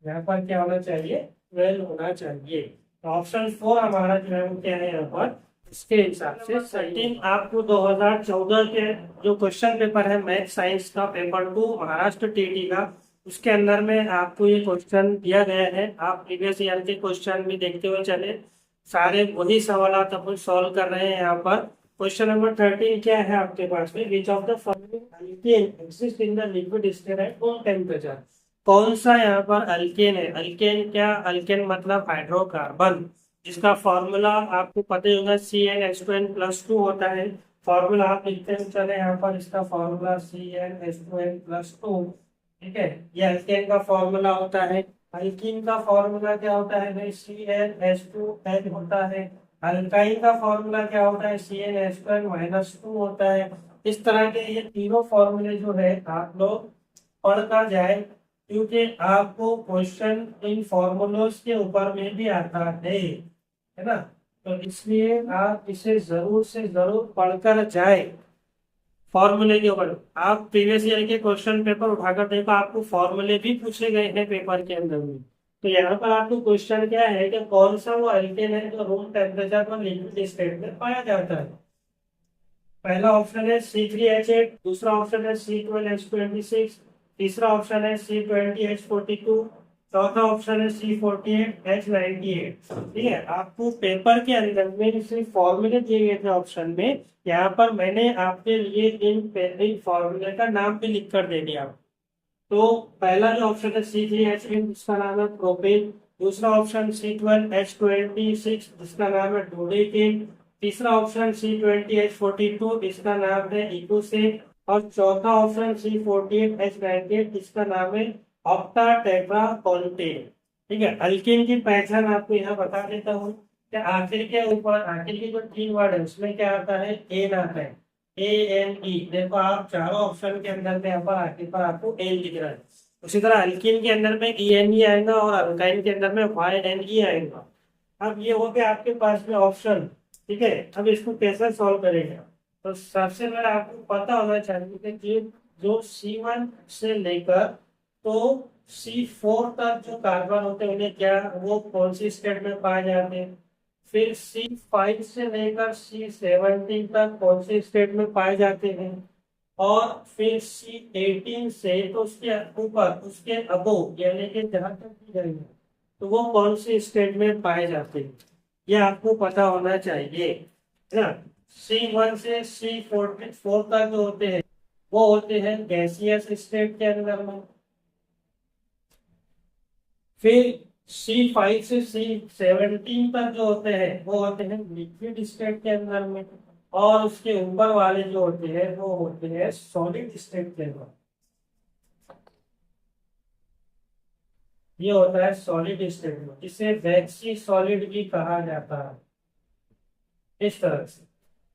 यहाँ पर क्या होना चाहिए, 12 होना चाहिए। तो ऑप्शन 4 हमारा जो है वो क्या है यहाँ पर, इसके हिसाब से सही। आपको 2014 के जो क्वेश्चन पेपर है मैथ साइंस का पेपर 2 महाराष्ट्र टीटी का, उसके अंदर में आपको ये क्वेश्चन दिया गया है। आप प्रीवियस ईयर के क्वेश्चन भी देखते हुए चले, सारे वही सवाल अपन सॉल्व कर रहे हैं यहाँ पर। क्वेश्चन नंबर 13 क्या है आपके पास में, which of the following alkane exist in the liquid state at room temperature. कौन सा यहाँ पर अल्केन है, अल्केन क्या, अल्केन मतलब हाइड्रोकार्बन, जिसका फॉर्मूला आपको पता ही होगा, CnH2n+2 होता है। फॉर्मूला आप लिखते हैं चले यहाँ पर, इसका फॉर्मूला CnH2n+2, ठीक है। ये अल्केन का फॉर्मूला होता है। अल्कीन का फॉर्मूला क्या होता है भाई, CnH2n होता है। अल्काइन का फॉर्मूला क्या होता है, CnH2n-2 होता है। इस तरह के ये तीनों फॉर्मूले जो है आप लोग पढ़ता जाए, क्योंकि आपको क्वेश्चन इन फॉर्मूलोज के ऊपर में भी आता है ना। तो इसलिए आप इसे जरूर से जरूर पढ़कर जाए। फॉर्मूले के ऊपर आप प्रीवियस ईयर के क्वेश्चन पेपर उठाकर देखो, आपको फॉर्मूले भी पूछे गए हैं पेपर के अंदर में। तो यहाँ पर आपको क्वेश्चन क्या है कि कौन सा वो अल्केन है जो रूम टेम्परेचर पर लिक्विड स्टेट में पाया जाता है। पहला ऑप्शन है C3H8, दूसरा ऑप्शन है C12H26, तीसरा ऑप्शन है C20H42, चौथा ऑप्शन है C48H98। ठीक है, आपको पेपर के अंदर में सिर्फ फॉर्मूले दिए गए थे ऑप्शन में, यहाँ पर मैंने आपके लिए इन फॉर्मूले का नाम भी लिख कर दे दिया। तो पहला जो ऑप्शन है C3H8 जिसका नाम है प्रोपेन, दूसरा ऑप्शन C12H26 जिसका नाम है डोडेकेन, तीसरा ऑप्शन C20H42 जिसका नाम है इकोसेन, और चौथा ऑप्शन C48H98 जिसका नाम है ऑक्टाटेट्राकोन्टेन। ठीक है, अल्केन की पहचान आपको यहाँ बता देता हूँ कि आखिर के ऊपर आखिर के जो 3 वर्ड है उसमें क्या आता है, एन आता है, ANE। देखो आप चारों ऑप्शन के अंदर में यहाँ पर आखिर पर आपको एन दिख रहा है। उसी तरह अल्कीन के अंदर में ENE आएगा और अल्काइन के अंदर में YNE आएगा। अब ये हो गया आपके पास में ऑप्शन, ठीक है। अब इसको कैसे सॉल्व करेगा, तो सबसे पहले आपको पता होना चाहिए कि जो C1 से लेकर तो C4 तक जो कार्बन होते हैं उन्हें क्या, वो कौन सी स्टेट में पाए जाते हैं। फिर C5 से लेकर C17 तक कौन से स्टेट में पाए जाते हैं। और फिर C18 से तो उसके ऊपर उसके अबोव यानी कि जहां तक भी जाएंगे तो वो कौन से स्टेट में पाए जाते हैं, ये आपको पता होना चाहिए, है ना। C1 से C4 तक जो होते हैं वो होते हैं गैसियस स्टेट के अंदर में। फिर C5 से C17 तक जो होते हैं वो होते हैं लिक्विड स्टेट के अंदर में, और उसके ऊपर वाले जो होते हैं वो होते हैं सॉलिड स्टेट के अंदर। ये होता है सॉलिड स्टेट में, जिसे वैक्सी सॉलिड भी कहा जाता है। इस तरह से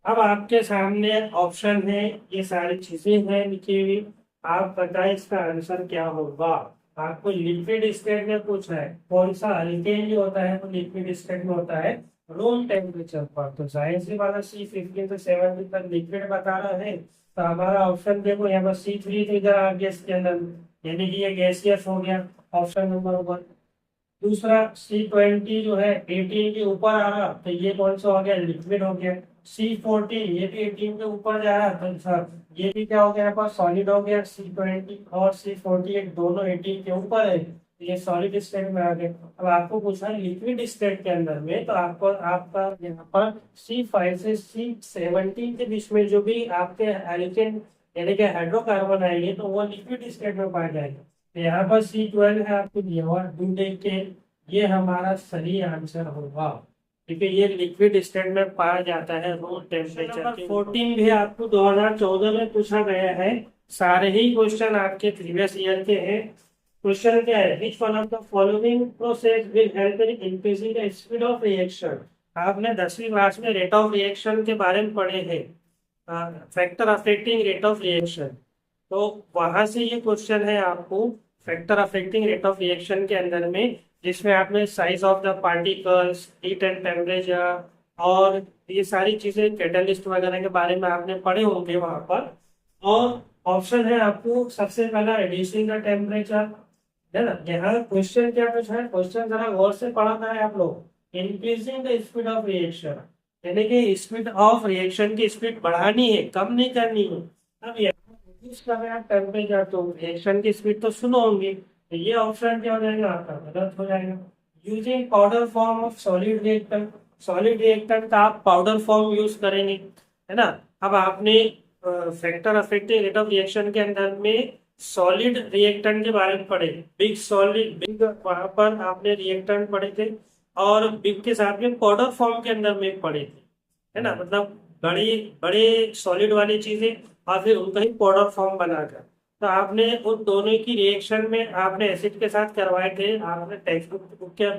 अब आपके सामने ऑप्शन है, ये सारी चीजें हैं लिखी हुई, आप बताएं इसका आंसर क्या होगा। आपको लिक्विड स्टेट में पूछना है, कौन सा अल्केन जो होता है वो लिक्विड स्टेट में होता है, रूम टेम्परेचर पर, तो जाहिर सी बात है C15 से 70 तक लिक्विड बता रहा है, तो हमारा ऑप्शन देखो यहाँ पर C3 तो इधर आ गया इसके अंदर, यानी कि ये गैसियस हो गया ऑप्शन नंबर 1। दूसरा C20 जो है 18 के ऊपर आ रहा, तो ये कौन सा हो गया, लिक्विड हो गया। C14 ये भी 18 के ऊपर जा रहा, तो सर ये भी क्या हो गया, यहाँ पर सॉलिड हो गया। C20 और C48 दोनों 18 के ऊपर है, तो ये सॉलिड स्टेट में आ गए। अब आपको पूछना है लिक्विड स्टेट के अंदर में, तो आपको आपका यहाँ पर C5 से C17 के बीच में जो भी आपके एल्केन यानी कि हाइड्रोकार्बन आएंगे, तो वो लिक्विड स्टेट में पाए जाएंगे। तो यहाँ पर C12 है आपको दिया हुआ के, ये हमारा सही आंसर होगा, क्योंकि ये लिक्विड स्टेट में पाया जाता है रूम टेम्परेचर। 14 भी आपको 2014 में पूछा गया है, सारे ही क्वेश्चन आपके प्रीवियस ईयर के हैं। क्वेश्चन क्या है, which one of the following process will help in increasing the speed of reaction. आपने 10वीं क्लास में रेट ऑफ रिएक्शन के बारे में पढ़े हैं, factor affecting rate of reaction, तो वहां से ये क्वेश्चन है आपको factor affecting rate of reaction के अंदर में, जिसमें आपने size of the particles, heat and temperature और ये सारी चीजें कैटलिस्ट वगैरह के बारे में आपने पढ़े होंगे वहां पर। और ऑप्शन है आपको सबसे पहला रिड्यूसिंग द टेम्परेचर, है ना। यहाँ क्वेश्चन क्या पूछा है, क्वेश्चन जरा गौर से पढ़ना है आप लोग। Increasing the speed of reaction, यानी कि स्पीड ऑफ रिएक्शन की स्पीड बढ़ानी है, कम नहीं करनी है। अब रिड्यूस कर रहे हैं टेम्परेचर, तो रिएक्शन की स्पीड तो स्लो होंगी, तो ये ऑप्शन क्या हो जाएगा आपका, गलत हो जाएगा। Using powder form of solid reactant, solid reactant का आप पाउडर फॉर्म यूज करेंगे, है ना। अब आपने factor affecting rate of reaction के अंदर में सॉलिड रिएक्टेंट के बारे में पढ़े, बिग सॉलिड बिग, वहां पर आपने रिएक्टेंट पढ़े थे, और बिग के साथ में पाउडर फॉर्म के अंदर में पढ़े थे, है ना। मतलब बड़े बड़े सॉलिड वाली चीजें और फिर उनका ही पाउडर फॉर्म बनाकर, तो आपने उन दोनों की रिएक्शन में आपने एसिड के साथ करवाए थे। आपने टेक्स्ट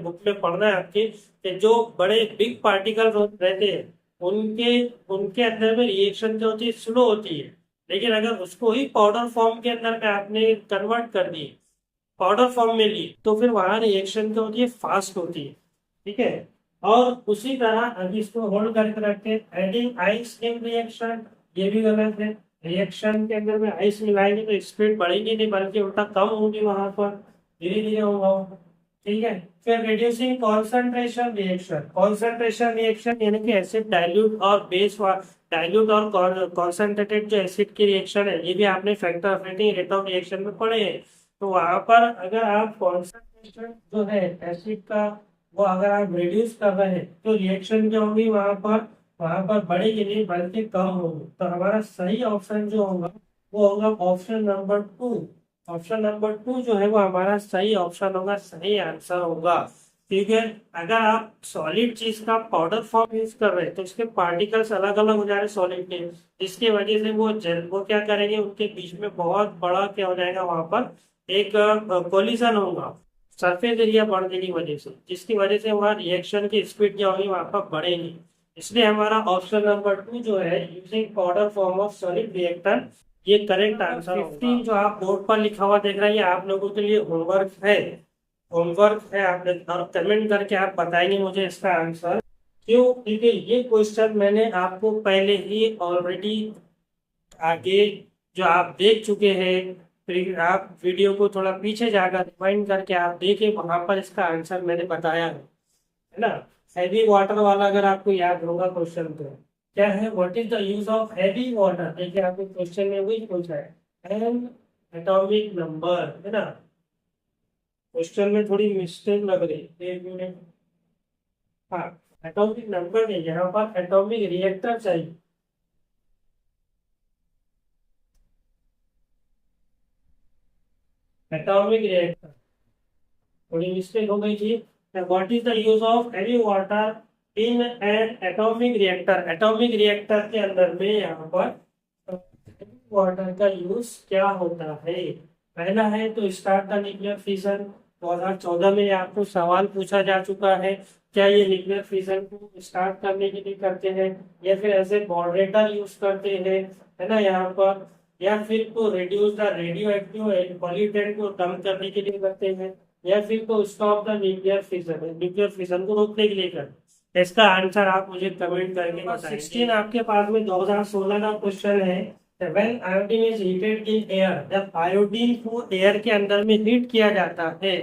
बुक में पढ़ना है आपके कि जो बड़े बिग पार्टिकल रहते हैं उनके उनके अंदर में रिएक्शन जो होती है स्लो होती है, लेकिन अगर उसको ही पाउडर फॉर्म के अंदर में आपने कन्वर्ट कर दी, पाउडर फॉर्म में ली, तो फिर वहां रिएक्शन क्या होती है, फास्ट होती है, ठीक है। और उसी तरह अभी इसको होल्ड करके रखते हैं, एडिंग आइस इन रिएक्शन, ये भी गलत है। रिएक्शन के अंदर में आइस मिलाएंगे तो स्पीड बढ़ेगी नहीं, बल्कि उल्टा कम होगी, वहां पर धीरे धीरे होगा, ठीक है। फिर reducing concentration reaction, concentration reaction यानी कि एसिड डाइल्यूट और बेस, डाइल्यूट और कॉन्सेंट्रेटेड जो एसिड की रिएक्शन है, ये भी आपने factor affecting rate of reaction में पढ़े हैं। तो वहां पर अगर आप कॉन्सेंट्रेशन जो है एसिड का, वो अगर आप रिड्यूस कर रहे हैं, तो रिएक्शन जो होगी वहां पर बढ़ेगी नहीं, बल्कि कम होगी। तो हमारा सही ऑप्शन जो होगा वो होगा ऑप्शन नंबर 2। ऑप्शन नंबर 2 जो है वो हमारा सही ऑप्शन होगा, सही आंसर होगा। ठीक है, अगर आप सॉलिड चीज का पाउडर फॉर्म यूज कर रहे हैं, तो इसके पार्टिकल्स अलग अलग हो जा रहे हैं सॉलिड के, जिसकी वजह से वो क्या करेंगे, उनके बीच में बहुत बड़ा क्या हो जाएगा, वहां पर एक कोलिजन होगा सरफेस एरिया बढ़ने की वजह से, जिसकी वजह से वहाँ रिएक्शन की स्पीड क्या होगी, वहां पर बढ़ेगी। इसलिए हमारा ऑप्शन नंबर 2 जो है using powder form of solid reactor, ये करेक्ट आंसर 15 जो आप बोर्ड पर लिखा हुआ देख रहे हैं, ये आप लोगों के लिए होमवर्क है। होमवर्क है, आपने और कमेंट करके आप बताएंगे मुझे इसका आंसर। क्यों, क्योंकि ये क्वेश्चन मैंने आपको पहले ही ऑलरेडी आगे जो आप देख चुके हैं, फिर आप वीडियो को थोड़ा पीछे जाकर रिवाइंड करके आप देखें, वहां पर इसका आंसर मैंने बताया है ना। हैवी वाटर वाला अगर आपको याद होगा क्वेश्चन, तो क्या है, what is the use of heavy water, देखिए आपको क्वेश्चन में वही पूछा है, एन एटॉमिक नंबर, है ना। क्वेश्चन में थोड़ी मिस्टेक लग रही है, एक मिनट, हाँ एटॉमिक नंबर नहीं, यहाँ पर एटॉमिक रिएक्टर चाहिए, एटॉमिक रिएक्टर, थोड़ी मिस्टेक हो गई थी। What is the use of heavy water in an atomic reactor, atomic reactor के अंदर में यहाँ पर वाटर का यूज क्या होता है। पहला है तो स्टार्ट द न्यूक्लियर फिशन, 2014 में आपको सवाल पूछा जा चुका है, क्या ये न्यूक्लियर फिशन को स्टार्ट करने के लिए करते हैं, या फिर ऐसे मॉडरेटर यूज करते हैं, है ना यहाँ पर, या फिर को reduce the radio active pollutant को कम करने के लिए करते हैं, या फिर को stop the nuclear fission, nuclear fission को रोकने के लिए करते हैं। इसका आंसर आप मुझे कमेंट करके बताएं। 16 आपके पास में 2016 का क्वेश्चन है। When iodine is heated in air, जब आयोडीन को एयर के अंदर में हीट किया जाता है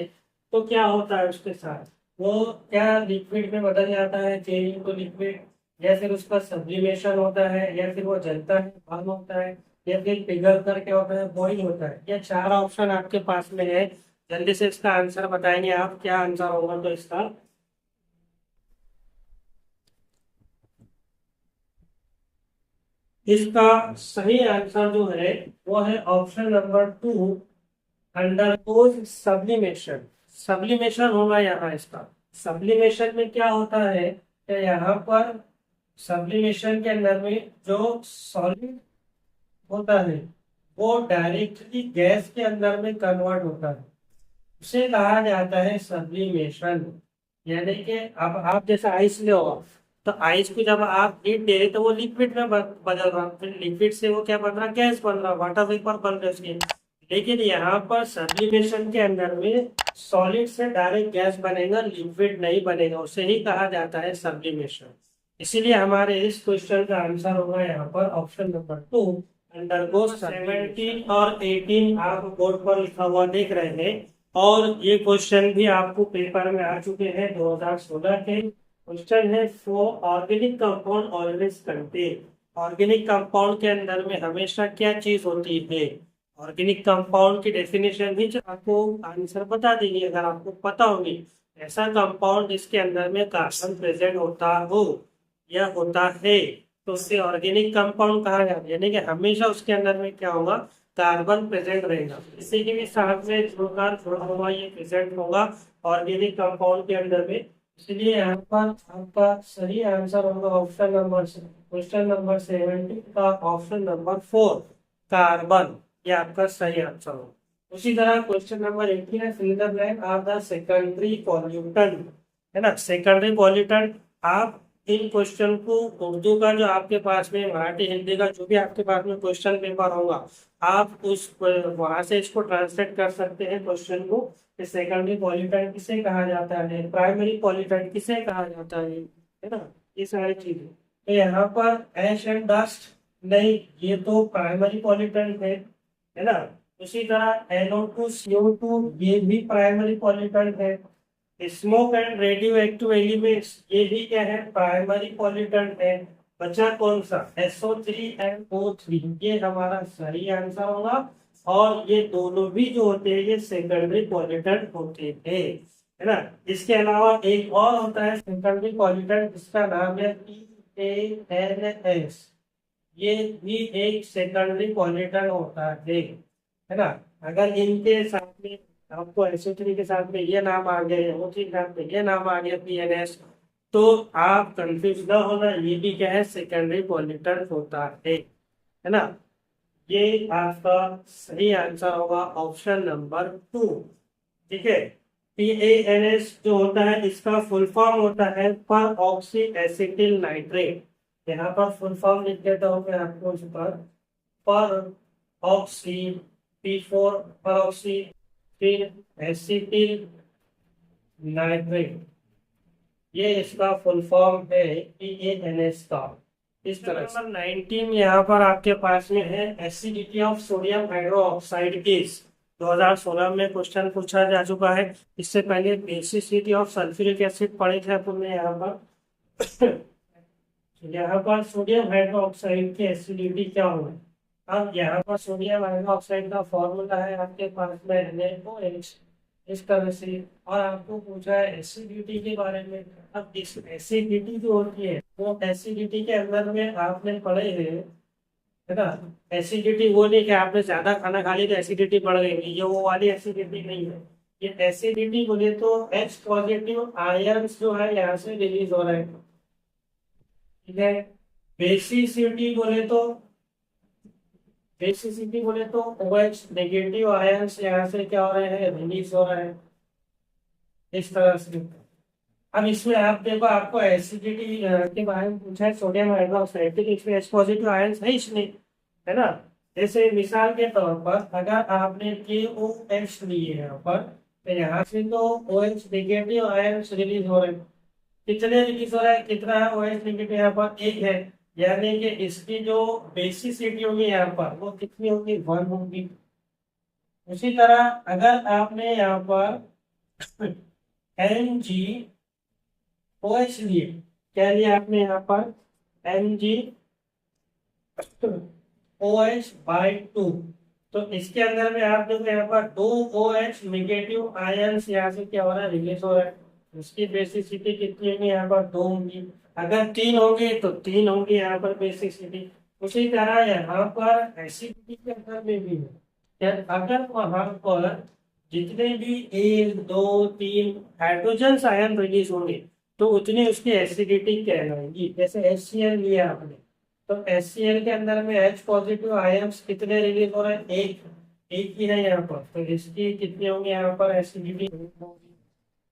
तो क्या होता है उसके साथ, वो क्या लिक्विड में बदल जाता है, चेंज टू लिक्विड, या फिर उसका सब्लिमेशन होता है, या फिर वो जलता है, बर्न होता है, या फिर पिघल कर क्या होता है, बॉइल होता है। ये चार ऑप्शन आपके पास में है। जल्दी से इसका आंसर बताएंगे आप, क्या आंसर होगा तो इसका। इसका सही आंसर जो है वो है option number 2, undergoes sublimation. Sublimation होगा यहाँ इसका। सब्लिमेशन में क्या होता है कि यहाँ पर सब्लिमेशन के अंदर में जो सॉलिड होता है वो डायरेक्टली गैस के अंदर में कन्वर्ट होता है, उसे कहा जाता है सब्लिमेशन। यानी कि अब आप जैसा आइस ले हो, तो आइस को जब आप हीट दे रहे तो वो लिक्विड में बदल रहा, फिर लिक्विड से वो क्या बन रहा, गैस बन रहा, वाटर वेपर बन रहा है उसके। लेकिन यहाँ पर सब्लिमेशन के अंदर में सॉलिड से डायरेक्ट गैस बनेगा, लिक्विड नहीं बनेगा, उसे ही कहा जाता है सब्लिमेशन। इसीलिए हमारे इस क्वेश्चन का आंसर होगा यहाँ पर ऑप्शन नंबर 2, अंडरगो। 17 और 18 आप बोर्ड पर लिखा हुआ देख रहे हैं, और ये क्वेश्चन भी आपको पेपर में आ चुके हैं 2016 के। क्वेश्चन है for organic compound always contain. Organic compound के अंदर में हमेशा क्या चीज होती है, ऑर्गेनिक कंपाउंड की डेफिनेशन भी जो आपको आंसर बता देंगे अगर आपको पता होगी। ऐसा कंपाउंड जिसके अंदर में कार्बन प्रेजेंट होता हो या होता है तो उसे ऑर्गेनिक कंपाउंड कहा जाता है। यानी कि हमेशा उसके अंदर में क्या होगा, कार्बन प्रेजेंट रहेगा। इसी के भी साथ में जुड़कर जुड़ा हुआ ये प्रेजेंट होगा ऑर्गेनिक कंपाउंड के अंदर में। इसलिए यहाँ पर आपका सही आंसर होगा ऑप्शन नंबर, क्वेश्चन नंबर 70 का ऑप्शन नंबर 4, कार्बन। ये आपका सही आंसर होगा। उसी तरह क्वेश्चन नंबर 18 है, fill the blank are the secondary pollutant, है ना। सेकेंडरी पॉल्यूटेंट, आप इन क्वेश्चन को उर्दू का जो आपके पास में, मराठी हिंदी का जो भी आपके पास में क्वेश्चन पेपर होगा, आप उस वहां से इसको ट्रांसलेट कर सकते हैं क्वेश्चन को। सेकेंडरी पॉल्यूटेंट किसे कहा जाता है, प्राइमरी पॉल्यूटेंट किसे कहा जाता है ना, ये सारी चीजें। तो यहाँ पर एश एंड डस्ट नहीं, ये तो प्राइमरी पॉल्यूटेंट है ना। उसी तरह NO2 CO2 ये भी प्राइमरी पॉल्यूटेंट है। Smoke and radio active elements ये भी क्या है, प्राइमरी पॉल्यूटेंट है। बचा कौन सा, SO3 एंड O3, ये हमारा सही आंसर होगा। और ये दोनों भी जो होते हैं ये सेकेंडरी पॉल्यूटेंट होते हैं, है ना। इसके अलावा एक और होता है सेकेंडरी पॉल्यूटेंट, जिसका नाम है PANS। ये भी एक सेकेंडरी पॉल्यूटेंट होता है ना। अगर इनके साथ में आपको SO3 के साथ में ये नाम आ गया, O3 के साथ में ये नाम आ गया PNS, तो आप कंफ्यूज ना होना, ये भी क्या है, सेकेंडरी पॉल्यूटेंट होता है ना। ये आपका सही आंसर होगा ऑप्शन नंबर 2, ठीक है। PANS जो होता है इसका फुल फॉर्म होता है पर ऑक्सी एसिटिल नाइट्रेट। यहाँ पर फुल फॉर्म लिख देता हूँ मैं आपको इस पर ऑक्सी, P4 पर ऑक्सी, फिर एसिटिल नाइट्रेट, ये इसका फुल फॉर्म है PANS का। इस तरह से नंबर 19 यहाँ पर आपके पास में है, acidity of sodium hydroxide case. 2016 में क्वेश्चन पूछा जा चुका है। इससे पहले बेसिसिटी ऑफ सल्फ्यूरिक एसिड पढ़े थे अपन ने यहाँ पर। यहाँ पर सोडियम हाइड्रोक्साइड की एसिडिटी क्या होगी। अब यहाँ पर सोडियम हाइड्रोक्साइड का फॉर्मूला है आपके पास में NaOH, इस तरह से। और आपको पूछा है एसिडिटी के बारे में। अब इस एसिडिटी जो होती है वो एसिडिटी के अंदर में आपने पढ़े हैं, है ना। एसिडिटी वो नहीं कि आपने ज्यादा खाना खा लिया तो एसिडिटी बढ़ गई, ये वो वाली एसिडिटी नहीं है। ये एसिडिटी बोले तो H पॉजिटिव आयन जो है यहाँ से रिलीज हो रहे हैं, ठीक है। बेसिसिटी बोले तो, बेसिसिटी बोले तो OH नेगेटिव आयंस यहाँ से क्या हो रहे हैं, रिलीज हो रहे हैं, इस तरह से। अब इसमें आप देखो, आपको एसिडिटी के बारे में पूछा है, सोडियम हाइड्रोक्साइड, इसमें H पॉजिटिव आयंस है इसमें, है ना। जैसे मिसाल के तौर पर अगर आपने KOH लिए यहाँ पर, तो यहाँ से तो OH नेगेटिव आयंस रिलीज हो रहे हैं, कितने रिलीज हो रहा है, कितना है OH नेगेटिव यहाँ पर एक है, यानी कि इसकी जो बेसिसिटी होगी यहाँ पर वो कितनी होगी, 1 होगी। उसी तरह अगर आपने यहाँ पर MgOH लिए, क्या लिया आपने यहाँ पर, MgOH/2, तो इसके अंदर में आप देखो यहाँ पर 2 OH नेगेटिव आयंस यहाँ से क्या हो रहा है, रिलीज हो रहा है। उसकी बेसिसिटी कितनी होगी, यहाँ पर 2 होंगी। अगर 3 होंगी तो 3 होंगी यहाँ पर बेसिसिटी। उसी तरह यहाँ पर एसिडिटी के अंदर में भी है, क्या अगर वहां पर जितने भी 1 2 3 हाइड्रोजन आयन रिलीज होंगे तो उतनी उसकी एसिडिटी कहलाएगी। जैसे HCl लिया आपने, तो HCl के अंदर में H पॉजिटिव आयंस कितने रिलीज हो रहे हैं, एक एक ही है यहाँ पर, तो इसकी कितनी होंगी यहाँ पर एसिडिटी।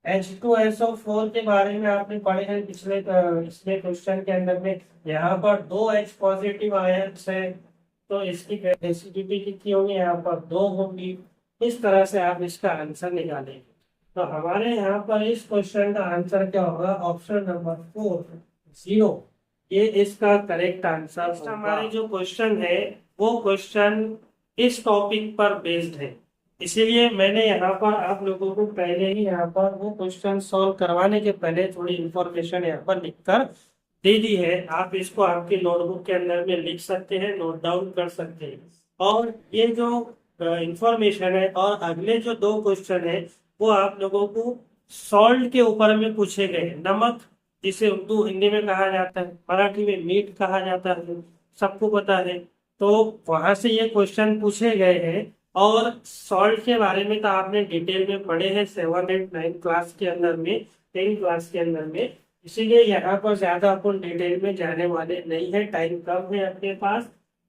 H2SO4 के बारे में आपने पढ़े हैं पिछले पिछले क्वेश्चन के अंदर में, यहाँ पर 2 H पॉजिटिव आयंस है, तो इसकी एसिडिटी कितनी होगी, यहाँ पर 2 होगी। इस तरह से आप इसका आंसर निकालेंगे। तो हमारे यहाँ पर इस क्वेश्चन का आंसर क्या होगा, ऑप्शन नंबर 4, 0, ये इसका करेक्ट आंसर। हमारे जो क्वेश्चन है वो क्वेश्चन इस टॉपिक पर बेस्ड है, इसीलिए मैंने यहाँ पर आप लोगों को पहले ही यहाँ पर वो क्वेश्चन सॉल्व करवाने के पहले थोड़ी इंफॉर्मेशन यहाँ पर लिखकर दे दी है। आप इसको आपके नोटबुक के अंदर में लिख सकते हैं, नोट डाउन कर सकते हैं। और ये जो इंफॉर्मेशन है और अगले जो 2 क्वेश्चन है वो आप लोगों को सॉल्ट के ऊपर में पूछे गए। नमक जिसे उर्दू हिंदी में कहा जाता है, मराठी में मीट कहा जाता है, सबको पता है। तो वहां से ये क्वेश्चन पूछे गए हैं। और सॉल्ट के बारे में तो आपने डिटेल में पढ़े हैं 7 एंड 9 क्लास के अंदर में, 10 क्लास के अंदर में, इसीलिए यहाँ पर ज्यादा अपन डिटेल में जाने वाले नहीं है, टाइम कम है आपके पास।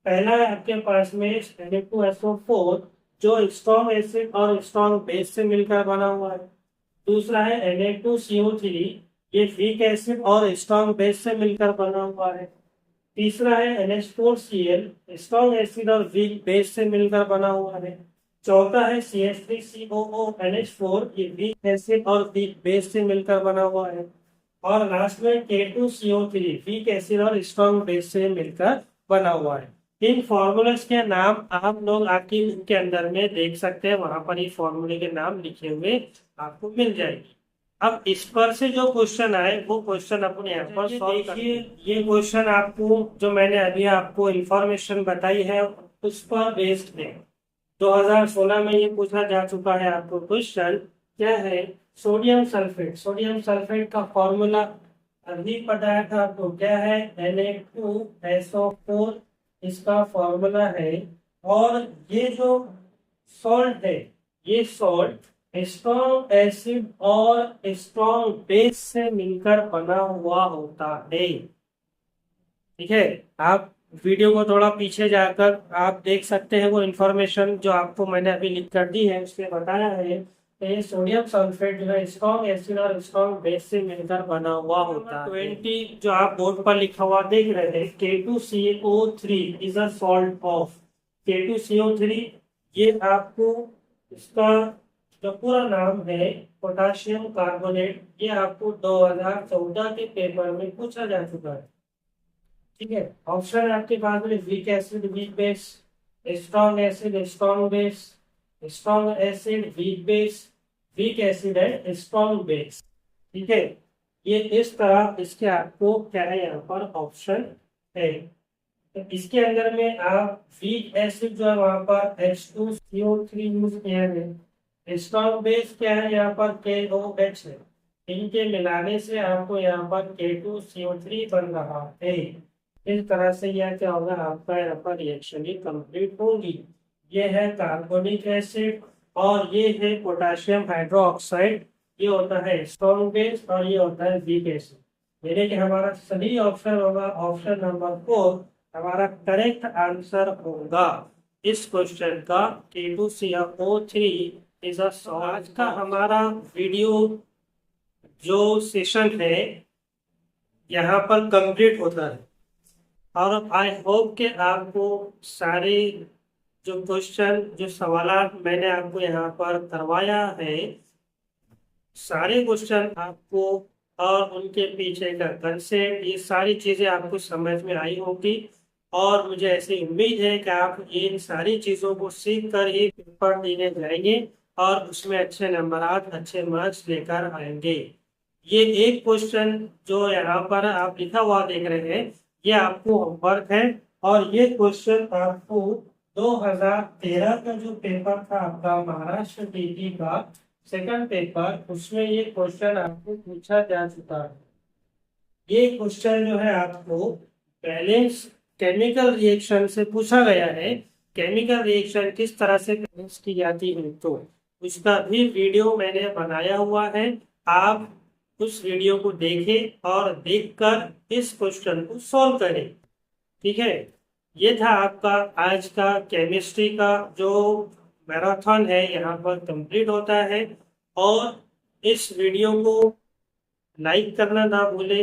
पहला है आपके पास में Na2SO4 जो स्ट्रॉन्ग एसिड और स्ट्रॉन्ग बेस से मिलकर बना हुआ है। दूसरा है Na2CO3, ये वीक एसिड और स्ट्रॉन्ग बेस से मिलकर बना हुआ है। तीसरा है NH4Cl, स्ट्रॉन्ग एसिड और वीक बेस से मिलकर बना हुआ है। चौथा है CH3COONH4, ये वीक एसिड और वीक बेस से मिलकर बना हुआ है। और लास्ट में K2CO3, वीक एसिड और स्ट्रॉन्ग बेस से मिलकर बना हुआ है। इन फॉर्मूलेस के नाम आप लोग आपकी बुक के अंदर में देख सकते हैं, वहां पर ये फॉर्मूले के नाम लिखे हुए आपको मिल जाएगी। अब इस पर से जो क्वेश्चन आए वो क्वेश्चन अपन यहाँ पर सॉल्व करिए। ये क्वेश्चन आपको जो मैंने अभी आपको इंफॉर्मेशन बताई है उस पर बेस्ड है। 2016 में ये पूछा जा चुका है आपको क्वेश्चन, क्या है, सोडियम सल्फेट। सोडियम सल्फेट का फॉर्मूला अभी बताया था आपको, क्या है, Na2SO4 इसका फॉर्मूला है। और ये जो सॉल्ट है, ये सॉल्ट स्ट्रॉन्ग एसिड और स्ट्रॉन्ग बेस से मिलकर बना हुआ होता है। ठीक है, आप वीडियो को थोड़ा पीछे जाकर आप देख सकते हैं वो इंफॉर्मेशन जो आपको मैंने अभी लिख कर दी है, उसमें बताया है कि ये सोडियम सल्फेट जो है स्ट्रॉन्ग एसिड और स्ट्रॉन्ग बेस से मिलकर बना हुआ होता है। 20 जो आप बोर्ड पर लिखा हुआ देख रहे हैं, K2CO3 is a salt of. K2CO3 ये आपको इसका जो पूरा नाम है पोटाशियम कार्बोनेट, ये आपको 2014 के पेपर में पूछा जा चुका है। ठीक है, ऑप्शन आपके पास में weak acid weak base, strong acid strong base, strong acid weak base, weak acid and strong base. ठीक है, ये इस तरह इसके आपको क्या है यहाँ पर ऑप्शन है। तो इसके अंदर में आप वीक एसिड जो है वहां पर H2CO3 यूज किया है। स्ट्रॉन्ग बेस क्या है यहाँ पर KOH है, इनके मिलाने से आपको यहाँ पर K2CO3 बन रहा है। इस तरह से यह क्या होगा, आपका यहाँ पर रिएक्शन ही कंप्लीट होगी। ये है कार्बोनिक एसिड और ये है पोटाशियम हाइड्रोक्साइड, ये होता है स्ट्रॉन्ग बेस और ये होता है वीक एसिड। यानी कि हमारा सही ऑप्शन होगा ऑप्शन नंबर 4 हमारा करेक्ट आंसर होगा इस क्वेश्चन का, K2CO3 इज अ सॉल्ट। आज का हमारा वीडियो जो सेशन है यहाँ पर कंप्लीट होता है और आई होप कि आपको सारे जो क्वेश्चन जो सवालात मैंने आपको यहाँ पर करवाया है सारे क्वेश्चन आपको और उनके पीछे का कंसेप्ट, ये सारी चीजें आपको समझ में आई होगी। और मुझे ऐसी उम्मीद है कि आप इन सारी चीजों को सीख कर ही पेपर देने जाएंगे और उसमें अच्छे नंबर अच्छे मार्क्स लेकर आएंगे। ये एक क्वेश्चन जो यहाँ पर आप लिखा हुआ देख रहे हैं, ये आपको होमवर्क है। और ये क्वेश्चन आपको 2013 का जो पेपर था आपका महाराष्ट्र टीटी का सेकंड पेपर, उसमें ये क्वेश्चन आपको पूछा जा चुका है। ये क्वेश्चन जो है आपको बैलेंस केमिकल रिएक्शन से पूछा गया है। केमिकल रिएक्शन किस तरह से बैलेंस की जाती है, तो उसका भी वीडियो मैंने बनाया हुआ है। आप उस वीडियो को देखें और देखकर इस क्वेश्चन को सॉल्व करें। ठीक है, ये था आपका आज का केमिस्ट्री का जो मैराथन है, यहाँ पर कंप्लीट होता है। और इस वीडियो को लाइक करना ना भूले,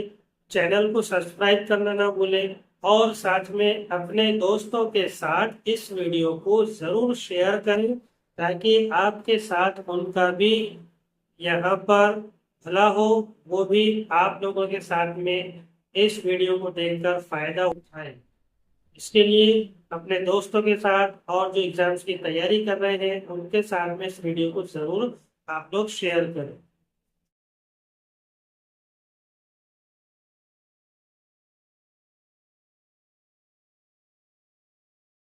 चैनल को सब्सक्राइब करना ना भूले, और साथ में अपने दोस्तों के साथ इस वीडियो को जरूर शेयर करें, ताकि आपके साथ उनका भी यहाँ पर भला हो, वो भी आप लोगों के साथ में इस वीडियो को देखकर फायदा उठाए। इसके लिए अपने दोस्तों के साथ और जो एग्जाम्स की तैयारी कर रहे हैं उनके साथ में इस वीडियो को जरूर आप लोग शेयर करें।